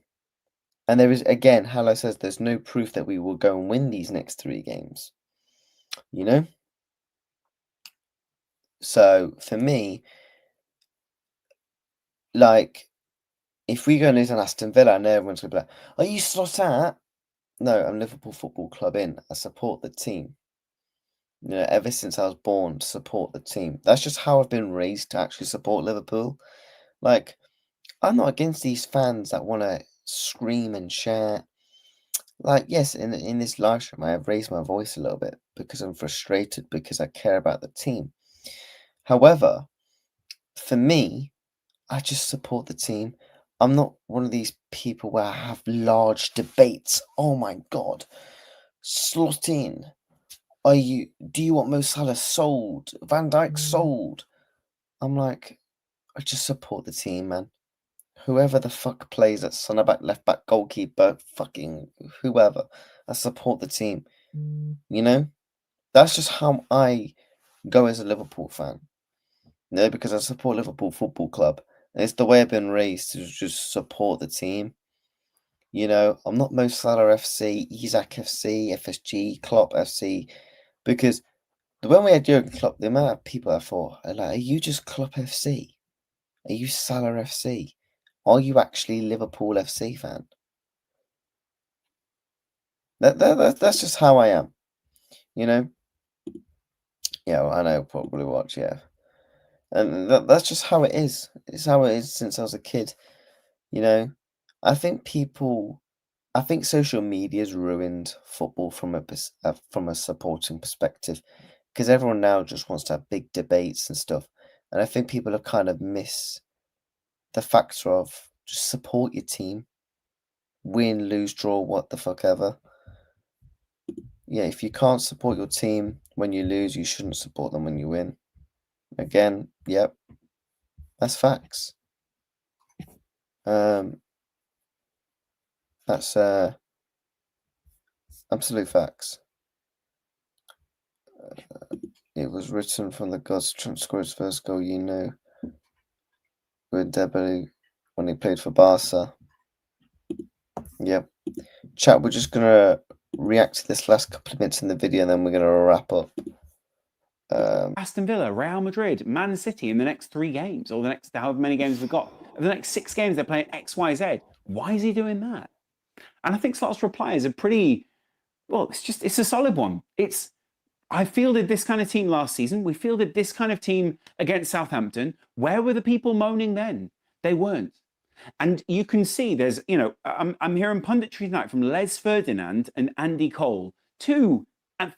And there is, again, Hallow says there's no proof that we will go and win these next 3 games. You know? So, for me, like, if we go and lose an Aston Villa, I know everyone's going to be like, are you slot out? No, I'm Liverpool Football Club in. I support the team. You know, ever since I was born, to support the team. That's just how I've been raised to actually support Liverpool. Like, I'm not against these fans that want to scream and shout. Like, yes, in this live stream, I have raised my voice a little bit because I'm frustrated because I care about the team. However, for me, I just support the team. I'm not one of these people where I have large debates. Oh my God, slot in. Do you want Mo Salah sold? Van Dijk sold? I'm like, I just support the team, man. Whoever the fuck plays at centre back, left back, goalkeeper, fucking whoever, I support the team. You know? That's just how I go as a Liverpool fan. You know, because I support Liverpool Football Club. And it's the way I've been raised to just support the team. You know, I'm not Mo Salah FC, Isaac FC, FSG, Klopp FC, because when we had Jurgen Klopp, the amount of people I thought, like, are you just Klopp FC? Are you Salah FC? Are you actually Liverpool FC fan? That's just how I am. You know? Yeah, well, I know, probably watch, yeah. And that's just how it is. It's how it is since I was a kid. You know? I think social media's ruined football from a supporting perspective, because everyone now just wants to have big debates and stuff. And I think people have kind of missed the factor of just support your team. Win, lose, draw, what the fuck ever. Yeah, if you can't support your team when you lose, you shouldn't support them when you win. Again, yep, that's facts. That's absolute facts. It was written from the gods. Trump scored his first goal, you know, with Debele when he played for Barca. Yep. Chat, we're just going to react to this last couple of minutes in the video and then we're going to wrap up. Aston Villa, Real Madrid, Man City in the next 3 games, or the next however many games we've got. The next 6 games they're playing X, Y, Z. Why is he doing that? And I think Slot's reply is it's a solid one. I fielded this kind of team last season. We fielded this kind of team against Southampton. Where were the people moaning then? They weren't. And you can see there's, I'm hearing punditry tonight from Les Ferdinand and Andy Cole, 2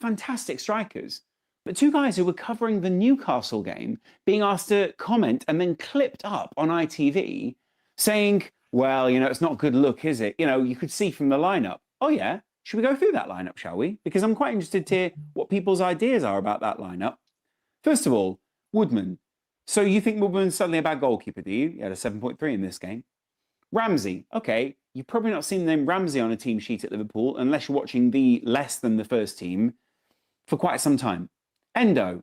fantastic strikers, but 2 guys who were covering the Newcastle game, being asked to comment and then clipped up on ITV saying, well, it's not a good look, is it? You could see from the lineup. Oh, yeah. Should we go through that lineup, shall we? Because I'm quite interested to hear what people's ideas are about that lineup. First of all, Woodman. So you think Woodman's suddenly a bad goalkeeper, do you? He had a 7.3 in this game. Ramsey. Okay, you've probably not seen the name Ramsey on a team sheet at Liverpool unless you're watching the less than the first team for quite some time. Endo.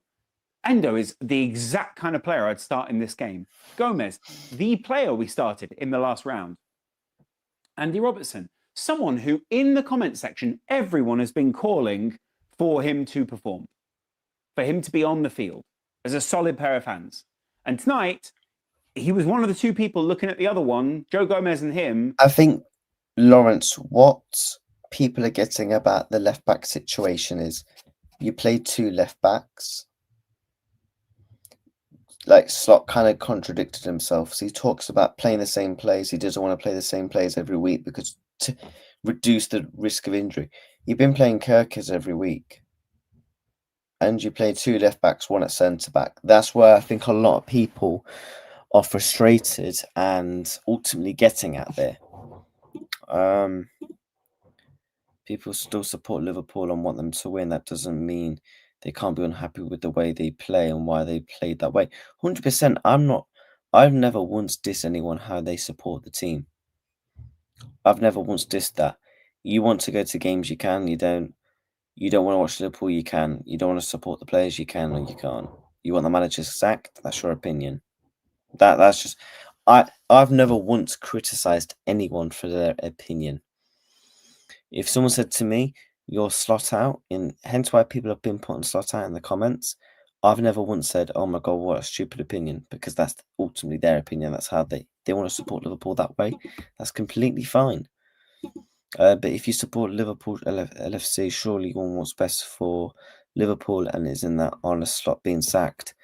Endo is the exact kind of player I'd start in this game. Gomez, the player we started in the last round. Andy Robertson, someone who in the comment section, everyone has been calling for him to perform, for him to be on the field as a solid pair of hands. And tonight, he was one of the two people looking at the other one, Joe Gomez and him. I think, Lawrence, what people are getting about the left back situation is you played two left backs. Like Slot kind of contradicted himself. So he talks about playing the same plays. He doesn't want to play the same plays every week because to reduce the risk of injury. You've been playing Kirkers every week. And you play two left backs, one at centre back. That's where I think a lot of people are frustrated and ultimately getting at there. People still support Liverpool and want them to win. That doesn't mean they can't be unhappy with the way they play and why they played that way. 100%. I've never once dissed anyone how they support the team. I've never once dissed that. You want to go to games, you can. You don't want to watch Liverpool, you can. You don't want to support the players, you can, or you can't. You want the manager sacked, that's your opinion. That's just I've never once criticised anyone for their opinion. If someone said to me, "You're Slot out," hence why people have been putting Slot out in the comments, I've never once said, "Oh my god, what a stupid opinion," because that's ultimately their opinion. That's how they want to support Liverpool that way. That's completely fine. But if you support Liverpool LFC, surely you want what's best for Liverpool, and isn't that Arne Slot being sacked?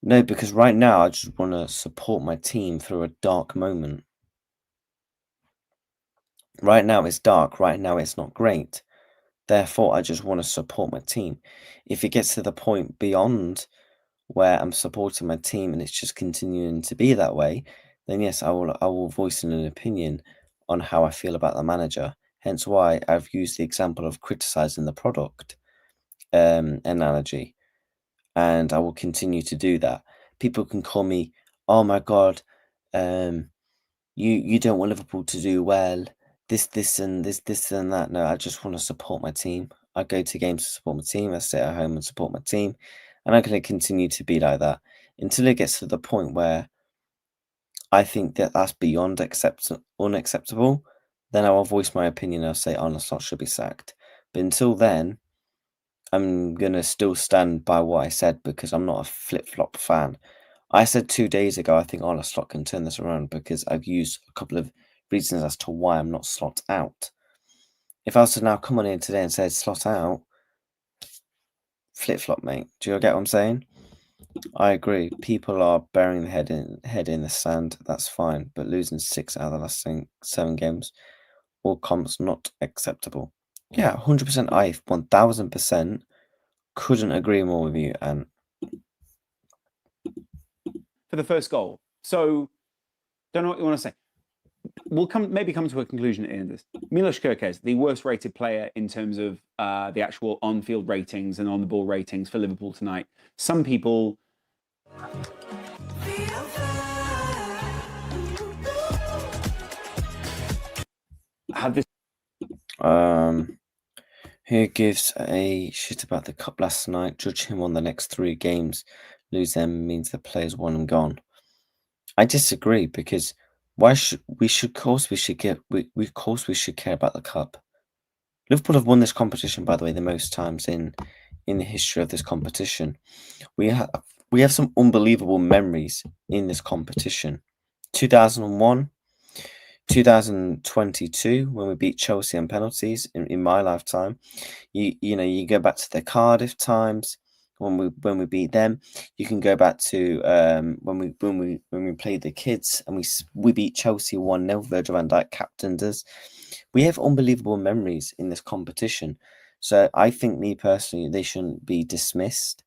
No, because right now I just want to support my team through a dark moment. Right now it's dark. Right now it's not great. Therefore, I just want to support my team. If it gets to the point beyond where I'm supporting my team and it's just continuing to be that way, then yes, I will voice an opinion on how I feel about the manager. Hence why I've used the example of criticizing the product analogy. And I will continue to do that. People can call me, "Oh my god, you don't want Liverpool to do well, this and that." No, I just want to support my team. I go to games to support my team. I stay at home and support my team. And I'm going to continue to be like that until it gets to the point where I think that that's beyond unacceptable. Then I will voice my opinion. I'll say Arne Slot should be sacked. But until then, I'm going to still stand by what I said because I'm not a flip-flop fan. I said 2 days ago, I think Arne Slot can turn this around because I've used a couple of reasons as to why I'm not Slot out. If I was to now come on in today and say Slot out, flip-flop, mate. Do you get what I'm saying? I agree. People are burying the head in the sand. That's fine. But losing 6 out of the last 7 games, all comps, not acceptable. Yeah, 100%. I 1000% couldn't agree more with you. And For the first goal. So, don't know what you want to say. We'll maybe come to a conclusion at the end of this. Milos Kerkez, the worst rated player in terms of the actual on-field ratings and on-the-ball ratings for Liverpool tonight. Some people have this. Who gives a shit about the cup last night? Judge him on the next 3 games. Lose them means the player's won and gone. I disagree because we should care about the cup. Liverpool have won this competition, by the way, the most times in the history of this competition. We have some unbelievable memories in this competition. 2001, 2022, when we beat Chelsea on penalties in my lifetime. You go back to the Cardiff times when we beat them. You can go back to when we played the kids and we beat Chelsea 1-0. Virgil van Dijk captained us. We have unbelievable memories in this competition. So I think, me personally, they shouldn't be dismissed.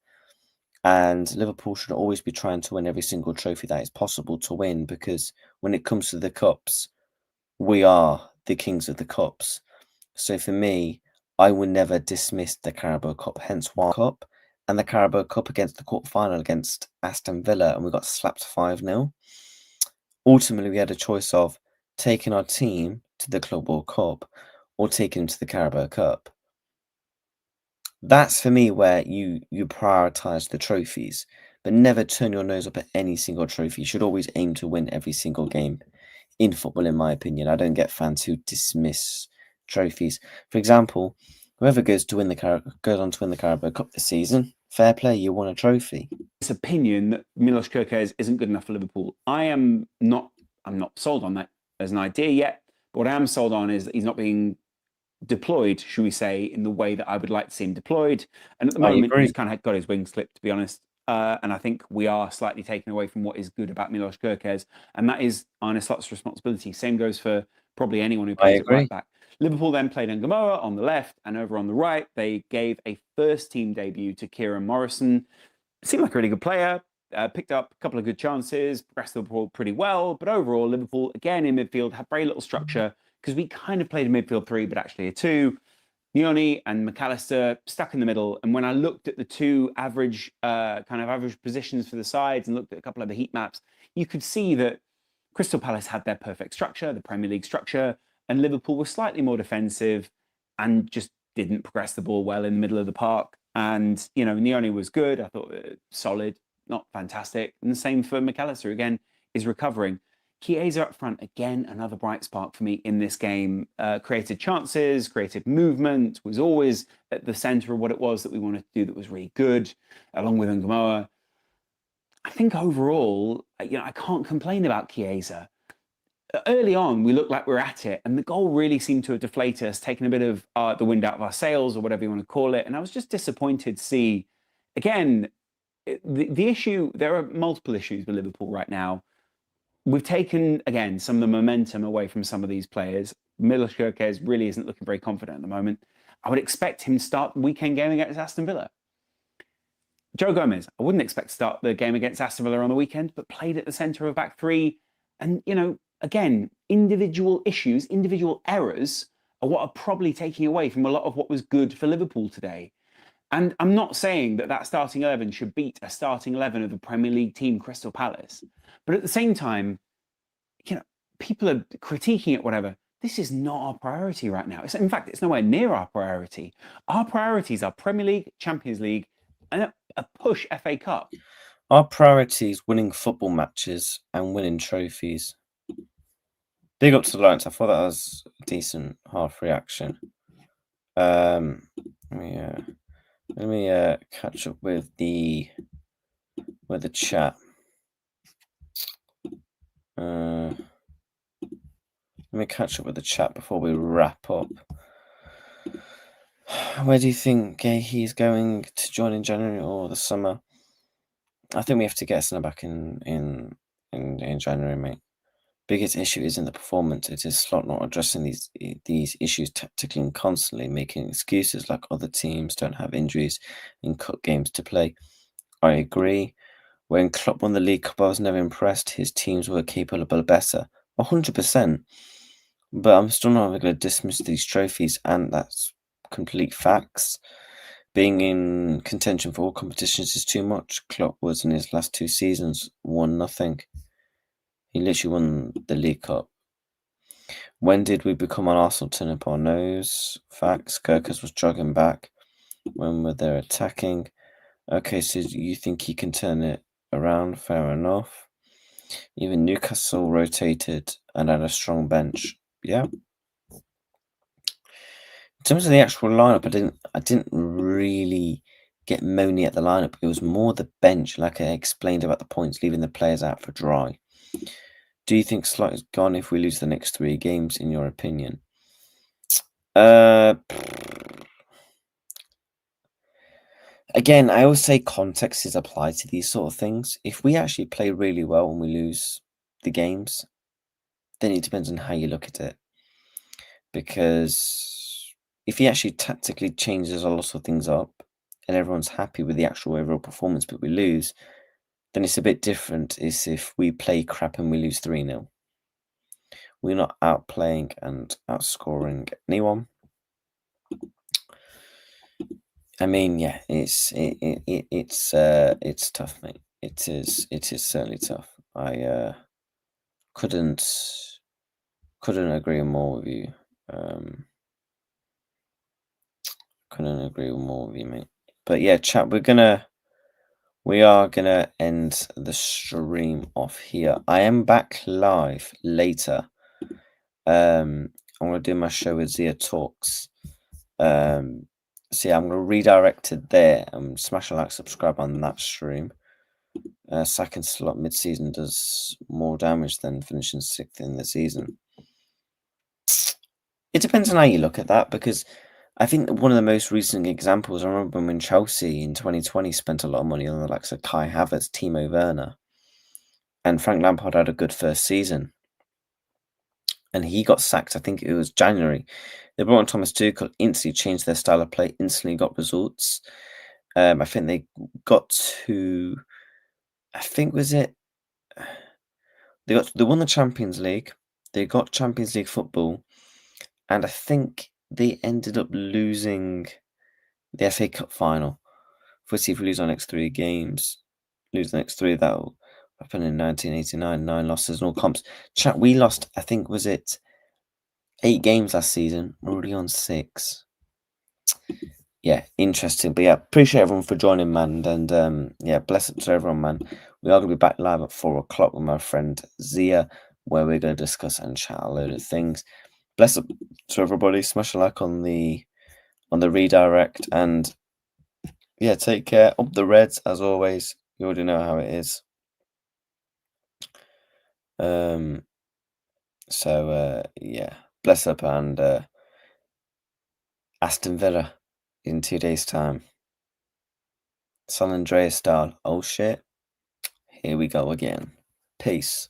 And Liverpool should always be trying to win every single trophy that is possible to win, because when it comes to the cups, we are the kings of the cups. So for me, I would never dismiss the Carabao Cup, hence one cup, and the Carabao Cup against the quarter-final against Aston Villa, and we got slapped 5-0. Ultimately, we had a choice of taking our team to the Club World Cup or taking them to the Carabao Cup. That's for me where you prioritise the trophies, but never turn your nose up at any single trophy. You should always aim to win every single game in football, in my opinion. I don't get fans who dismiss trophies. For example, whoever goes on to win the Carabao Cup this season, fair play, you won a trophy. This opinion that Milos Kerkez isn't good enough for Liverpool. I'm not sold on that as an idea yet. But what I am sold on is that he's not being deployed, should we say, in the way that I would like to see him deployed. And at the moment, he's kind of got his wings clipped, to be honest. And I think we are slightly taken away from what is good about Milos Kerkez, and that is Arne Slot's responsibility. Same goes for probably anyone who plays at right back. Liverpool then played Ngamoa on the left, and over on the right, they gave a first-team debut to Kieran Morrison. Seemed like a really good player, picked up a couple of good chances, progressed the ball pretty well, but overall, Liverpool, again in midfield, had very little structure, because we kind of played a midfield 3, but actually a 2. Nioni and McAllister stuck in the middle. And when I looked at the two average positions for the sides and looked at a couple of the heat maps, you could see that Crystal Palace had their perfect structure, the Premier League structure, and Liverpool was slightly more defensive and just didn't progress the ball well in the middle of the park. And, Nioni was good. I thought solid, not fantastic. And the same for McAllister, again, is recovering. Chiesa up front, again, another bright spark for me in this game. Created chances, created movement, was always at the centre of what it was that we wanted to do that was really good, along with Ngamoa. I think overall, I can't complain about Chiesa. Early on, we looked like we were at it, and the goal really seemed to have deflated us, taken a bit of the wind out of our sails, or whatever you want to call it. And I was just disappointed to see, again, the issue, there are multiple issues with Liverpool right now. We've taken, again, some of the momentum away from some of these players. Milos Kerkez really isn't looking very confident at the moment. I would expect him to start the weekend game against Aston Villa. Joe Gomez, I wouldn't expect to start the game against Aston Villa on the weekend, but played at the centre of back 3. And, again, individual issues, individual errors are what are probably taking away from a lot of what was good for Liverpool today. And I'm not saying that starting 11 should beat a starting 11 of the Premier League team, Crystal Palace. But at the same time, people are critiquing it, whatever. This is not our priority right now. In fact, it's nowhere near our priority. Our priorities are Premier League, Champions League, and a push FA Cup. Our priority is winning football matches and winning trophies. Big up to the Lions. I thought that was a decent half reaction. Let me catch up with the chat. Let me catch up with the chat before we wrap up. Where do you think he's going to join in January or the summer? I think we have to get Arsenal back in January, mate. Biggest issue isn't the performance; it is Slot not addressing these issues tactically and constantly making excuses like other teams don't have injuries and cut games to play. I agree. When Klopp won the League Cup, I was never impressed. His teams were capable of better, 100%. But I'm still not going to dismiss these trophies, and that's complete facts. Being in contention for all competitions is too much. Klopp was in his last 2 seasons, won nothing. He literally won the League Cup. When did we become an Arsenal turn up our nose? Facts. Kerkez was jogging back. When were they attacking? Okay, so you think he can turn it around? Fair enough. Even Newcastle rotated and had a strong bench. Yeah. In terms of the actual lineup, I didn't really get moany at the lineup. It was more the bench, like I explained about the points, leaving the players out for dry. Do you think Slot is gone if we lose the next 3 games, in your opinion? Again, I always say context is applied to these sort of things. If we actually play really well and we lose the games, then it depends on how you look at it. Because if he actually tactically changes a lot of things up and everyone's happy with the actual overall performance but we lose, then it's a bit different is if we play crap and we lose 3-0. We're not outplaying and outscoring anyone. I mean, yeah, it's tough, mate. It is certainly tough. I couldn't agree more with you. couldn't agree more with you, mate. But yeah, chat, we are gonna end the stream off here. I am back live later. I'm gonna do my show with Zia Talks. So yeah, I'm gonna redirect it there and smash a like, subscribe on that stream. Second slot mid-season does more damage than finishing 6th in the season. It depends on how you look at that, because I think that one of the most recent examples, I remember when Chelsea in 2020 spent a lot of money on the likes of Kai Havertz, Timo Werner, and Frank Lampard had a good first season. And he got sacked, I think it was January. They brought on Thomas Tuchel, instantly changed their style of play, instantly got results. I think they got to, I think was it, they won the Champions League, they got Champions League football, and I think they ended up losing the FA Cup final. If we lose our next 3 games, lose the next 3, that'll happen in 1989, 9 losses and all comps. Chat, we lost, I think, was it 8 games last season? We're already on 6. Yeah, interesting. But yeah, appreciate everyone for joining, man. And yeah, bless up to everyone, man. We are going to be back live at 4 o'clock with my friend Zia, where we're going to discuss and chat a load of things. Bless up to everybody. Smash a like on the redirect, and yeah, take care. Up the Reds as always. You already know how it is. So yeah, bless up, and Aston Villa in 2 days' time. San Andreas style. Oh shit. Here we go again. Peace.